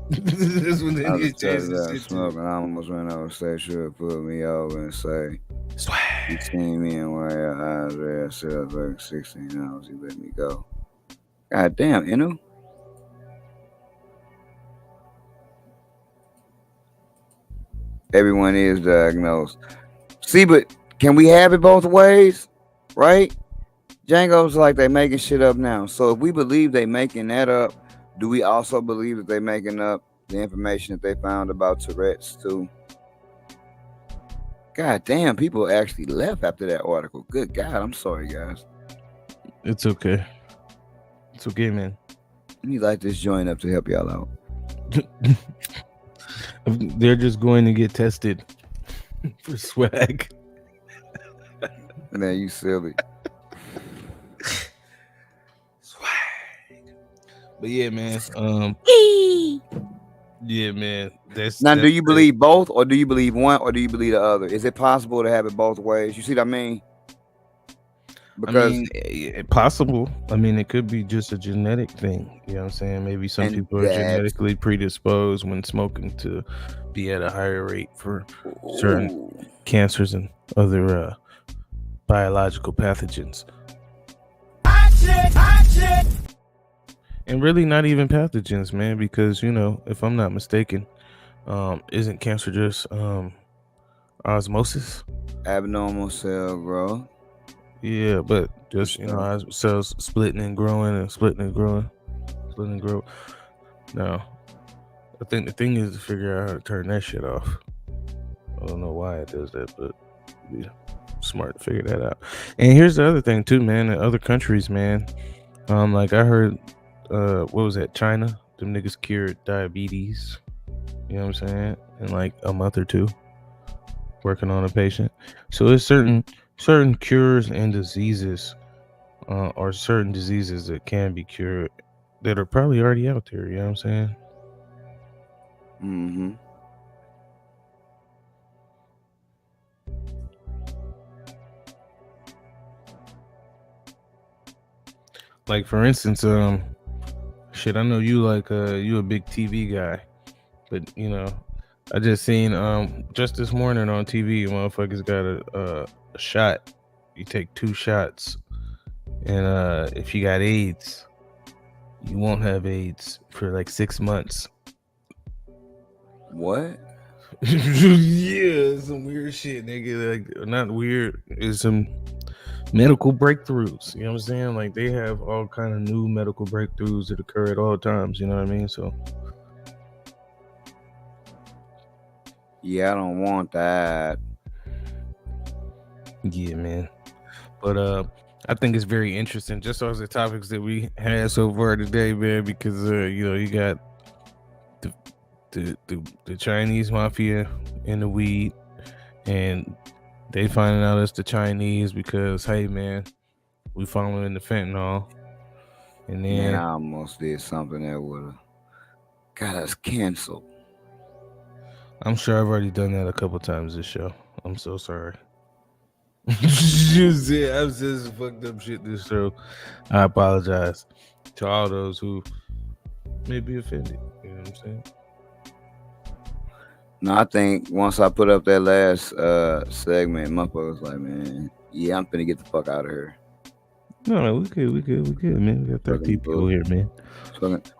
This one I was smoking. I almost went over say should put me over and say swag. You seen me and why your eyes red, said I was working 16 hours, you let me go. God damn, Inu. Everyone is diagnosed. See, but can we have it both ways? Right? Django's like they making shit up now. So if we believe they making that up, do we also believe that they making up the information that they found about Tourette's too? God damn, people actually left after that article. Good God, I'm sorry, guys. It's okay. It's okay, man. Let me light this joint up to help y'all out. They're just going to get tested for swag. Man, you silly. But yeah, man. Yeah, man. Now, do you believe both, or do you believe one, or do you believe the other? Is it possible to have it both ways? You see what I mean? Because possible. I mean, it could be just a genetic thing. You know what I'm saying? Maybe some people are genetically predisposed when smoking to be at a higher rate for certain cancers and other biological pathogens. And really not even pathogens, man, because, you know, if I'm not mistaken, isn't cancer just osmosis? Abnormal cell growth. Yeah, but just, you know, cells splitting and growing and splitting and growing, splitting and grow. No, I think the thing is to figure out how to turn that shit off. I don't know why it does that, but yeah. smart to figure that out. And here's the other thing too, man. In other countries, man, like I heard, what was that? China, them niggas cured diabetes. You know what I'm saying? In like a month or two, working on a patient. So there's certain cures and diseases, or certain diseases that can be cured that are probably already out there. You know what I'm saying? Mm-hmm. Like for instance, shit, I know you like you a big TV guy, but you know, I just seen just this morning on TV, motherfuckers got a shot. You take 2 shots, and if you got AIDS, you won't have AIDS for like 6 months. What? Yeah, some weird shit, nigga. Like not weird, it's some medical breakthroughs. You know what I'm saying? Like they have all kind of new medical breakthroughs that occur at all times. You know what I mean? So Yeah, I don't want that. yeah, man. But I think it's very interesting, just as the topics that we had so far today, man. Because you know, you got the Chinese mafia in the weed, and they finding out it's the Chinese because, hey, man, we following the fentanyl, and then Man, I almost did something that would have got us canceled. I'm sure I've already done that a couple times this show. I'm so sorry. You see, I've said some fucked up shit this show. I apologize to all those who may be offended. You know what I'm saying? No, I think once I put up that last segment, motherfucker was like, man, yeah, I'm finna get the fuck out of here. No, we good, man. We got 13 people here, man.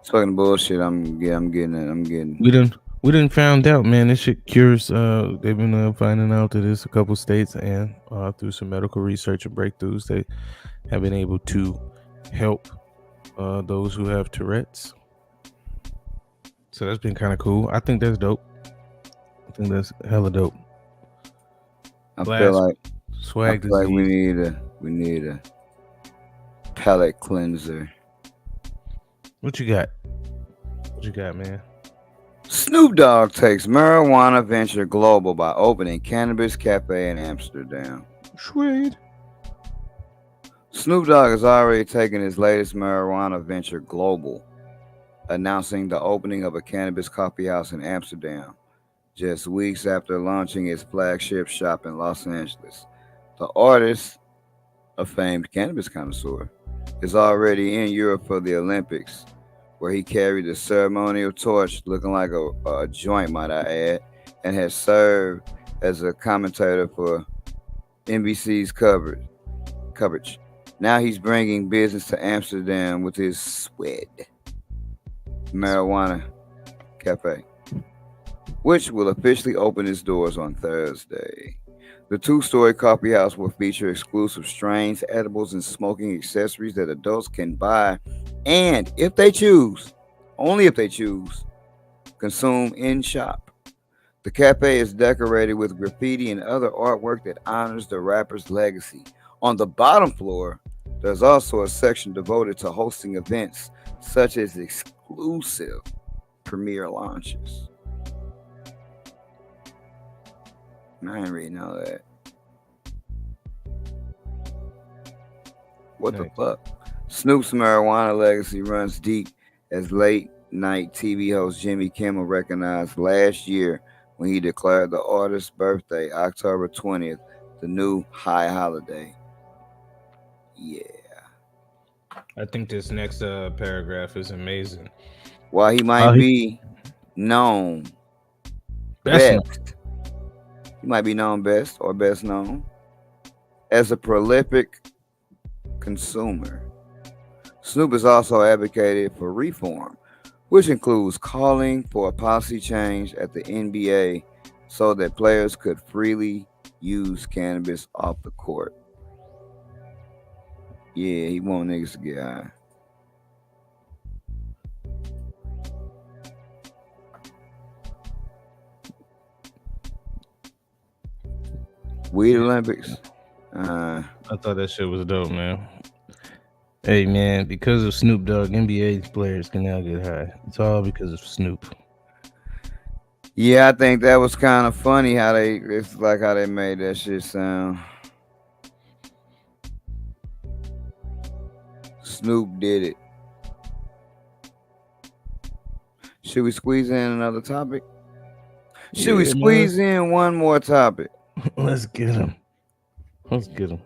Fucking bullshit. I'm getting it. We didn't found out, man. This shit cures. They've been finding out that there's a couple states, and through some medical research and breakthroughs, they have been able to help those who have Tourette's. So that's been kind of cool. I think that's dope. I think that's hella dope. I feel like we disease. need a palate cleanser. What you got? What you got, man? Snoop Dogg takes marijuana venture global by opening cannabis cafe in Amsterdam. Sweet. Snoop Dogg has already taken his latest marijuana venture global, announcing the opening of a cannabis coffee house in Amsterdam, just weeks after launching his flagship shop in Los Angeles. The artist, a famed cannabis connoisseur, is already in Europe for the Olympics, where he carried the ceremonial torch looking like a joint, might I add, and has served as a commentator for NBC's coverage. Now he's bringing business to Amsterdam with his Swed Marijuana Cafe, which will officially open its doors on Thursday. The 2-story coffee house will feature exclusive strains, edibles, and smoking accessories that adults can buy and, if they choose, only if they choose, consume in shop. The cafe is decorated with graffiti and other artwork that honors the rapper's legacy. On the bottom floor, there's also a section devoted to hosting events such as exclusive premiere launches. I ain't reading all that. What the fuck? Snoop's marijuana legacy runs deep, as late night TV host Jimmy Kimmel recognized last year when he declared the artist's birthday, October 20th, the new high holiday. Yeah. I think this next paragraph is amazing. While he might be known best, he might be known best or best known as a prolific consumer, Snoop has also advocated for reform, which includes calling for a policy change at the NBA so that players could freely use cannabis off the court. Yeah, he want niggas to get high. Weed Olympics. I thought that shit was dope, man. Hey, man, because of Snoop Dogg, NBA players can now get high. It's all because of Snoop. Yeah, I think that was kind of funny how they made that shit sound. Snoop did it. Should we squeeze in another topic? Should we squeeze in one more topic? Let's get him. Let's get him.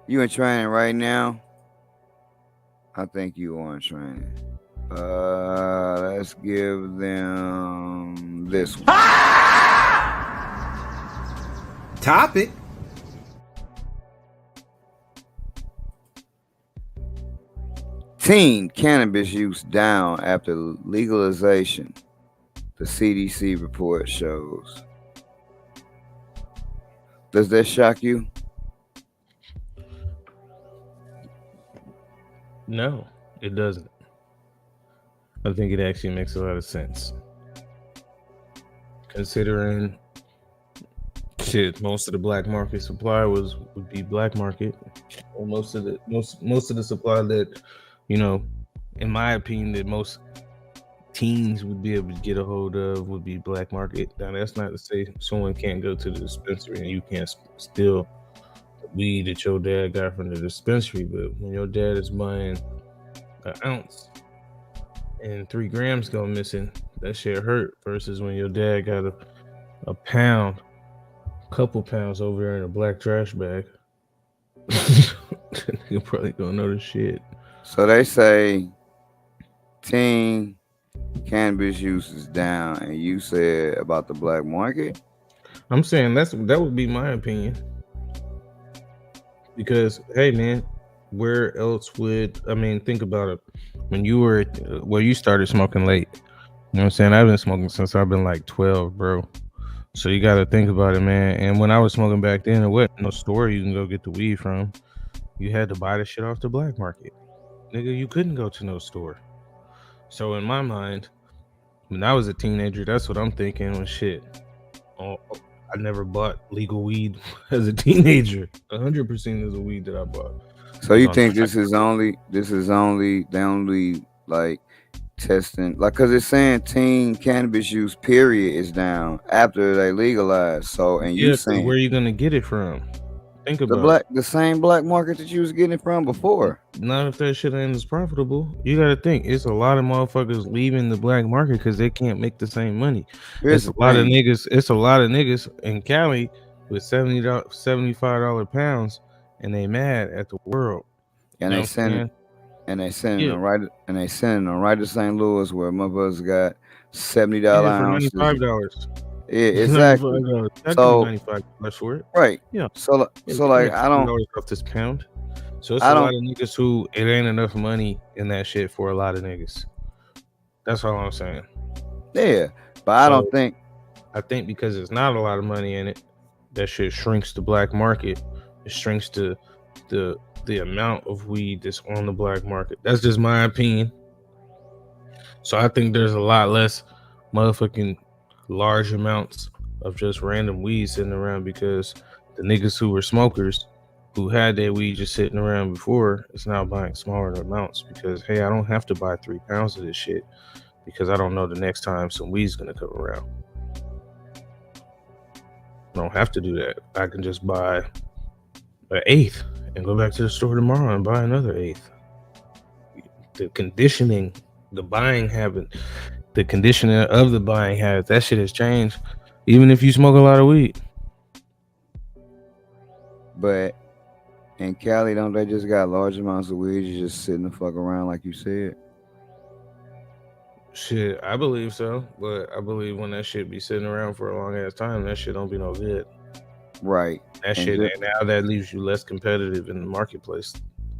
You in training right now? I think you are in training. Let's give them this one. Topic. Teen cannabis use down after legalization, the CDC report shows. Does that shock you? No, it doesn't. I think it actually makes a lot of sense. Considering shit, most of the black market supply would be black market. Or most of the supply that, you know, in my opinion, that most teens would be able to get a hold of would be black market. Now that's not to say someone can't go to the dispensary and you can't steal weed that your dad got from the dispensary, but when your dad is buying an ounce and 3 grams go missing, that shit hurt, versus when your dad got a pound, couple pounds over there in a black trash bag. You're probably gonna know the shit. So they say teen cannabis use is down, and you said about the black market? I'm saying that would be my opinion. Because, hey, man, where else would, I mean, think about it. When you started smoking late, you know what I'm saying? I've been smoking since I've been like 12, bro. So you got to think about it, man. And when I was smoking back then, there wasn't no store you can go get the weed from. You had to buy the shit off the black market. Nigga, you couldn't go to no store. So in my mind, when I was a teenager, that's what I'm thinking when shit. Oh, I never bought legal weed as a teenager. 100% is a weed that I bought. So you think this is only like testing, like, cause it's saying teen cannabis use period is down after they legalize. So, and you saying where are you gonna get it from? Think about the same black market that you was getting it from before. Not if that shit ain't as profitable. You gotta think it's a lot of motherfuckers leaving the black market because they can't make the same money. It's a lot of niggas in Cali with $75 pounds, and they mad at the world. And they sending them right to St. Louis where motherfuckers got $70 ounces. $95. Yeah, exactly. So $95 for it. Right. Yeah. So like I don't off this pound. So it's a lot of niggas who it ain't enough money in that shit for a lot of niggas. That's all I'm saying. Yeah, but I don't think. I think because there's not a lot of money in it, that shit shrinks the black market. It shrinks the amount of weed that's on the black market. That's just my opinion. So I think there's a lot less motherfucking large amounts of just random weed sitting around, because the niggas who were smokers who had their weed just sitting around before is now buying smaller amounts because, hey, I don't have to buy 3 pounds of this shit because I don't know the next time some weed's gonna come around. I don't have to do that. I can just buy an 1/8 and go back to the store tomorrow and buy another 1/8. The conditioning, the buying habit, the conditioning of the buying habit, that shit has changed, even if you smoke a lot of weed. But in Cali, don't they just got large amounts of weed? You just sitting the fuck around like you said. Shit, I believe so, but I believe when that shit be sitting around for a long ass time, that shit don't be no good. Right. That shit, and now that leaves you less competitive in the marketplace.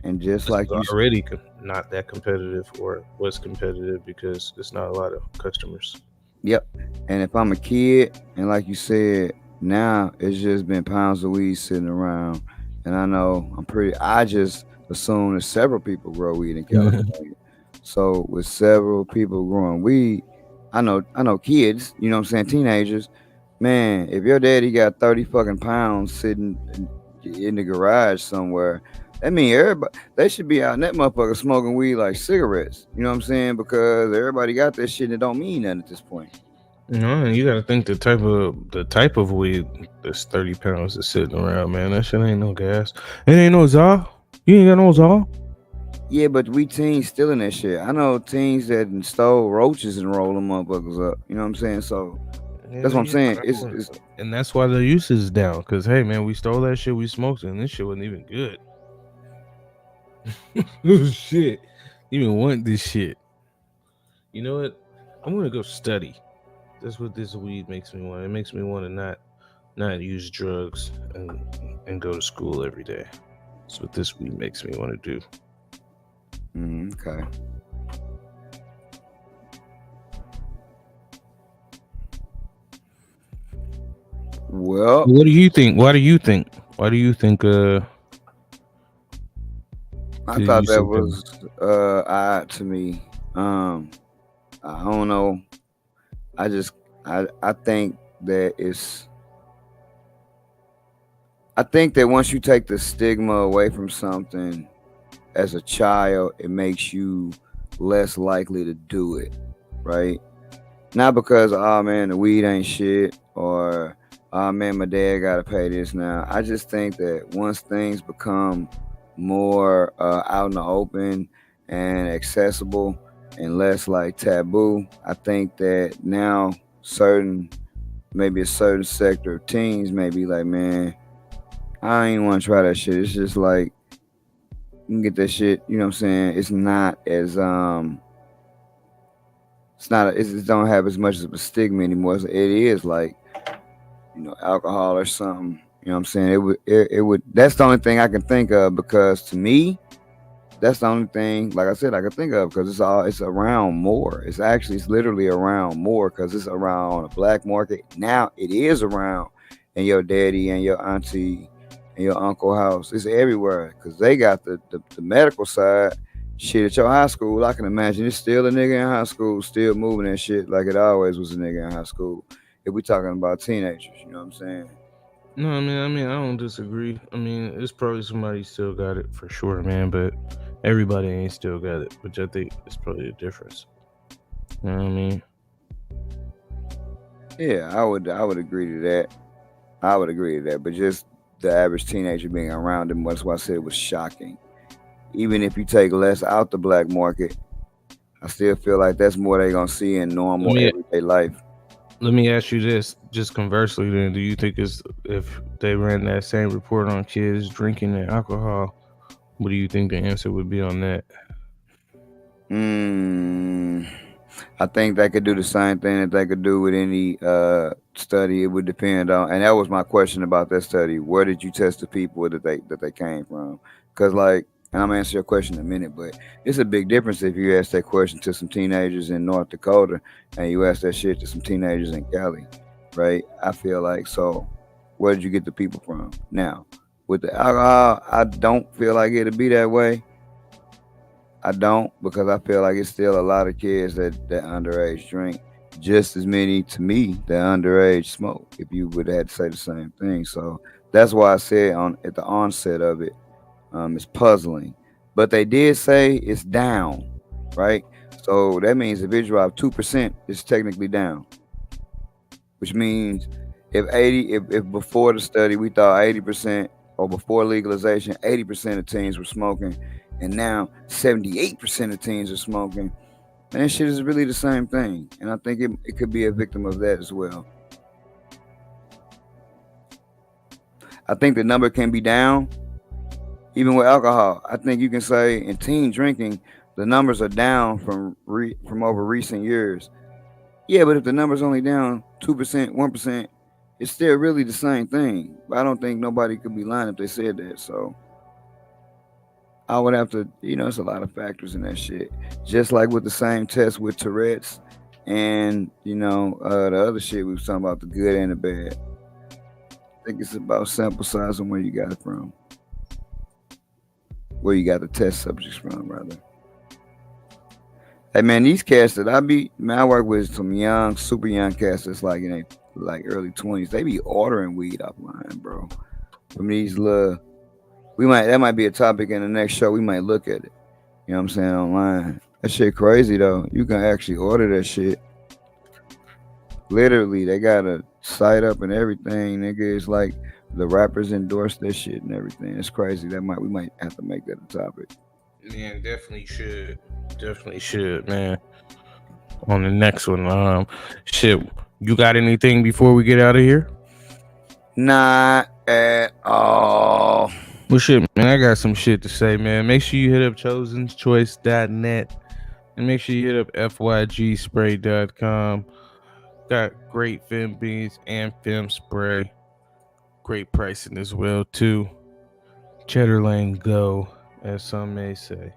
And just like you already not that competitive, or was competitive because there's not a lot of customers. Yep. And if I'm a kid, and like you said, now it's just been pounds of weed sitting around, and I just assume that several people grow weed in California. So with several people growing weed, I know kids, you know what I'm saying, teenagers, man, if your daddy got 30 fucking pounds sitting in the garage somewhere. I mean, everybody they should be out in that motherfucker smoking weed like cigarettes. You know what I'm saying? Because everybody got that shit and it don't mean nothing at this point. No, you gotta think the type of weed that's 30 pounds is sitting around, man. That shit ain't no gas. It ain't no Zaw. You ain't got no Zaw. Yeah, but we teens stealing that shit. I know teens that stole roaches and roll them motherfuckers up. You know what I'm saying? So that's what I'm saying. It's and that's why the use is down. Cause hey, man, we stole that shit, we smoked it, and this shit wasn't even good. Shit, you even want this shit? You know what? I'm gonna go study. That's what this weed makes me want. It makes me want to not use drugs and go to school every day. That's what this weed makes me want to do. Okay. Well, what do you think? Why do you think? I thought that was odd to me. I don't know. I think that I think that once you take the stigma away from something as a child, it makes you less likely to do it, right? Not because, oh man, the weed ain't shit, or oh man, my dad gotta pay this now. I just think that once things become more out in the open and accessible and less like taboo, I think that now maybe a certain sector of teens may be like, man, I ain't want to try that shit. It's just like, you can get that shit, you know what I'm saying? It's not as it don't have as much of a stigma anymore. It is like, you know, alcohol or something. You know what I'm saying? It would that's the only thing I can think of, because to me, that's the only thing, like I said, I can think of, because it's around more. It's literally around more, because it's around on the black market. Now it is around in your daddy and your auntie and your uncle house. It's everywhere, because they got the medical side. Shit, at your high school, I can imagine it's still a nigga in high school still moving that shit like it always was a nigga in high school. If we talking about teenagers, you know what I'm saying? No, I mean, I don't disagree. I mean, it's probably somebody still got it for sure, man, but everybody ain't still got it, which I think is probably the difference. You know what I mean? Yeah, I would agree to that. I would agree to that, but just the average teenager being around them, that's why I said it was shocking. Even if you take less out the black market, I still feel like that's more they gonna see in normal everyday life. Let me ask you this, just conversely then, do you think if they ran that same report on kids drinking and alcohol, what do you think the answer would be on that? I think they could do the same thing that they could do with any study. It would depend on, and that was my question about that study. Where did you test the people that they came from? Because like, and I'm gonna answer your question in a minute, but it's a big difference if you ask that question to some teenagers in North Dakota and you ask that shit to some teenagers in Cali, right? I feel like, so where did you get the people from? Now, with the alcohol, I don't feel like it'll be that way. I don't, because I feel like it's still a lot of kids that underage drink, just as many to me that underage smoke, if you would have to say the same thing. So that's why I said at the onset of it, it's puzzling. But they did say it's down, right? So that means if it dropped 2%, it's technically down. Which means if before the study we thought 80%, or before legalization, 80% of teens were smoking, and now 78% of teens are smoking, and that shit is really the same thing. And I think it could be a victim of that as well. I think the number can be down, even with alcohol. I think you can say in teen drinking, the numbers are down from over recent years. Yeah, but if the number's only down 2%, 1%, it's still really the same thing. I don't think nobody could be lying if they said that. So I would have to, it's a lot of factors in that shit. Just like with the same test with Tourette's and, the other shit we was talking about, the good and the bad. I think it's about sample size and where you got it from. Where you got the test subjects from, rather. Hey, man, these cats that I work with some young, super young cats that's like in their early 20s. They be ordering weed offline, bro. from these little. That might be a topic in the next show. We might look at it. You know what I'm saying, online. That shit crazy though. You can actually order that shit. Literally, they got a site up and everything, nigga. It's like the rappers endorse that shit and everything. It's crazy. We might have to make that a topic. Man, definitely should, man. On the next one, shit. You got anything before we get out of here? Not at all. Well, shit, man. I got some shit to say, man. Make sure you hit up chosenschoice.net and make sure you hit up fygspray.com. Got great fem beads and fem spray. Great pricing as well, too. Cheddar Lane Go, as some may say.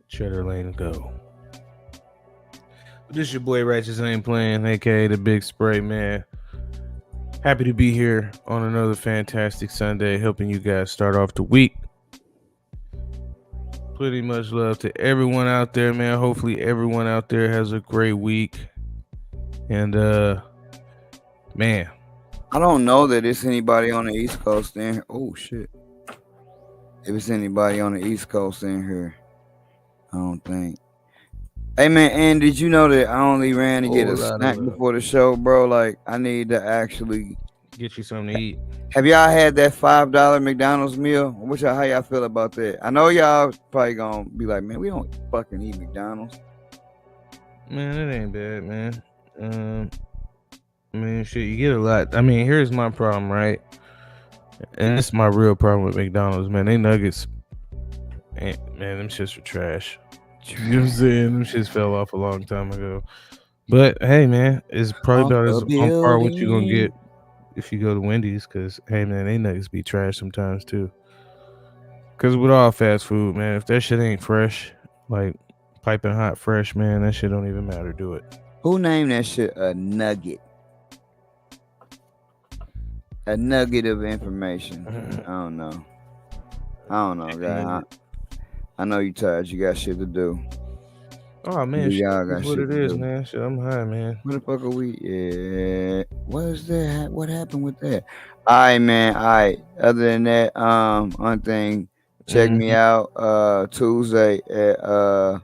Cheddar Lane Go. This is your boy Righteous Ain't Playing, aka the Big Spray Man. Happy to be here on another fantastic Sunday, helping you guys start off the week. Pretty much love to everyone out there, man. Hopefully everyone out there has a great week. And man, I don't know that it's anybody on the East Coast in here. Oh shit. If it's anybody on the East Coast in here, I don't think. Hey man, and did you know that I only ran to get a snack before the show, bro? Like, I need to actually get you something to eat. Have y'all had that $5 McDonald's meal? How y'all feel about that? I know y'all probably gonna be like, man, we don't fucking eat McDonald's. Man, it ain't bad, man. I mean, shit, you get a lot. I mean, here's my problem, right? And it's my real problem with McDonald's, man. They nuggets, man, them shits are trash. You know what I'm saying? Them shits fell off a long time ago. But hey, man, it's probably about as on par what you're gonna get if you go to Wendy's, because hey, man, they nuggets be trash sometimes too. Because with all fast food, man, if that shit ain't fresh, like piping hot fresh, man, that shit don't even matter. Do it. Who named that shit a nugget? A nugget of information. I don't know, guy. I know you tired. You got shit to do. Oh man, y'all got what shit it to is, do. man. Shit, I'm high, man. What the fuck are we? Yeah. What is that? What happened with that? All right, man. All right. Other than that, one thing. Check me out Tuesday at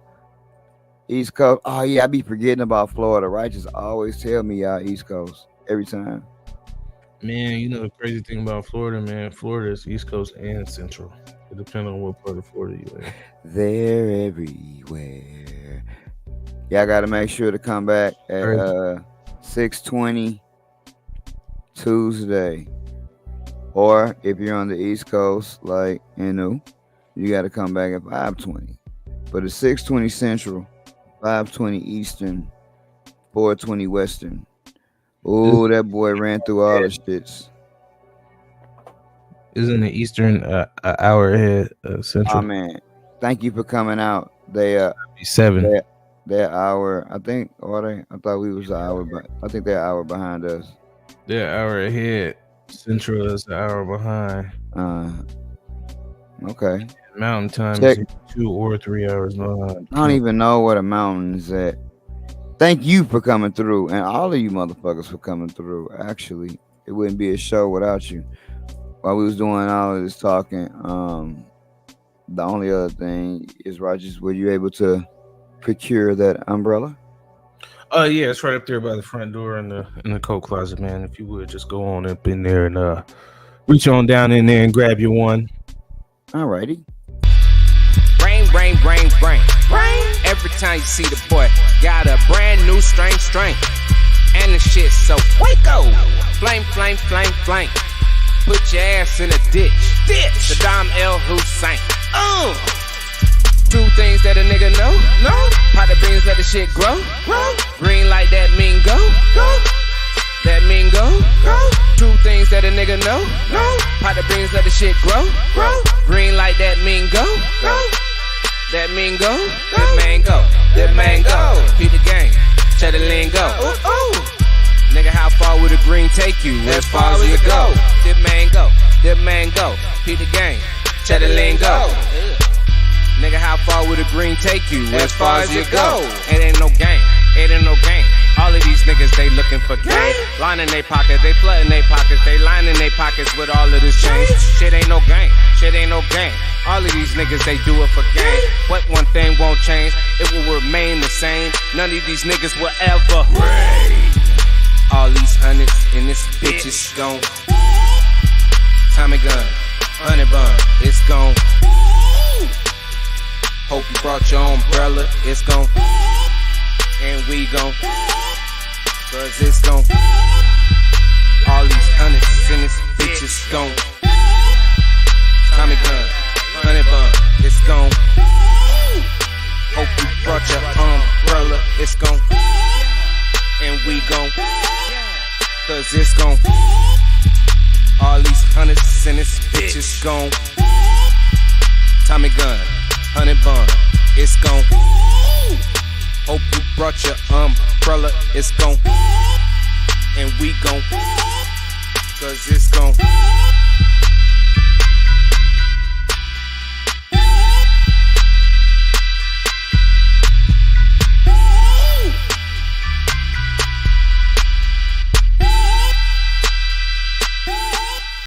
East Coast. Oh yeah, I be forgetting about Florida. Righteous always tell me y'all East Coast every time. Man, you know the crazy thing about Florida, man. Florida is East Coast and Central. It depends on what part of Florida you in. They're everywhere. Y'all got to make sure to come back at 6:20 Tuesday. Or if you're on the East Coast, like you got to come back at 5:20. But it's 6:20 Central, 5:20 Eastern, 4:20 Western. Oh, that boy ran through all the shits. Isn't the Eastern an hour ahead of Central? Oh man, thank you for coming out. They 7. They're hour, I think. I thought we was an hour, but I think they're an hour behind us. They're an hour ahead. Central is an hour behind. Okay. Mountain time is 2 or 3 hours behind. I don't even know what a mountain is at. Thank you for coming through, and all of you motherfuckers for coming through. Actually, it wouldn't be a show without you. While we was doing all of this talking, the only other thing is, Righteous, were you able to procure that umbrella? Yeah, it's right up there by the front door in the coat closet, man. If you would just go on up in there and reach on down in there and grab your one. Alrighty. Rain. Every time you see the boy, got a brand new strength. And the shit so Waco. Flame. Put your ass in a ditch. Saddam El Hussein. Two things that a nigga know. Pot of beans, let the shit grow. Green like that mean go. That mean go. Two things that a nigga know. Pot of beans, let the shit grow. Green like that mean go. That mean go. That mango. Keep the game. Cheddar lingo. Nigga, how far would a green take you? As far as you go. That mango. Keep the game. Cheddar lingo. Nigga, how far would a green take you? As far as you go. It ain't no game. All of these niggas, they looking for game. Lining they pockets, they flooding they pockets, they lining they pockets with all of this change. Shit ain't no game, shit ain't no game. All of these niggas, they do it for game. But one thing won't change, it will remain the same. None of these niggas will ever reign. All these hundreds in this bitch is gone. Tommy gun, honey bun, it's gone. Hope you brought your umbrella, it's gone. And we gon' cause it's gon' all these hundreds in this bitch is gone. Tommy gun, honey bun, it's gone. Hope you brought your umbrella, it's gone. And we gon' cause it's gone. All these hundreds in this bitch is gone. Tommy gun, honey bun, it's gone. Hope you brought your umbrella, it's gone. And we gon' cause it's gone.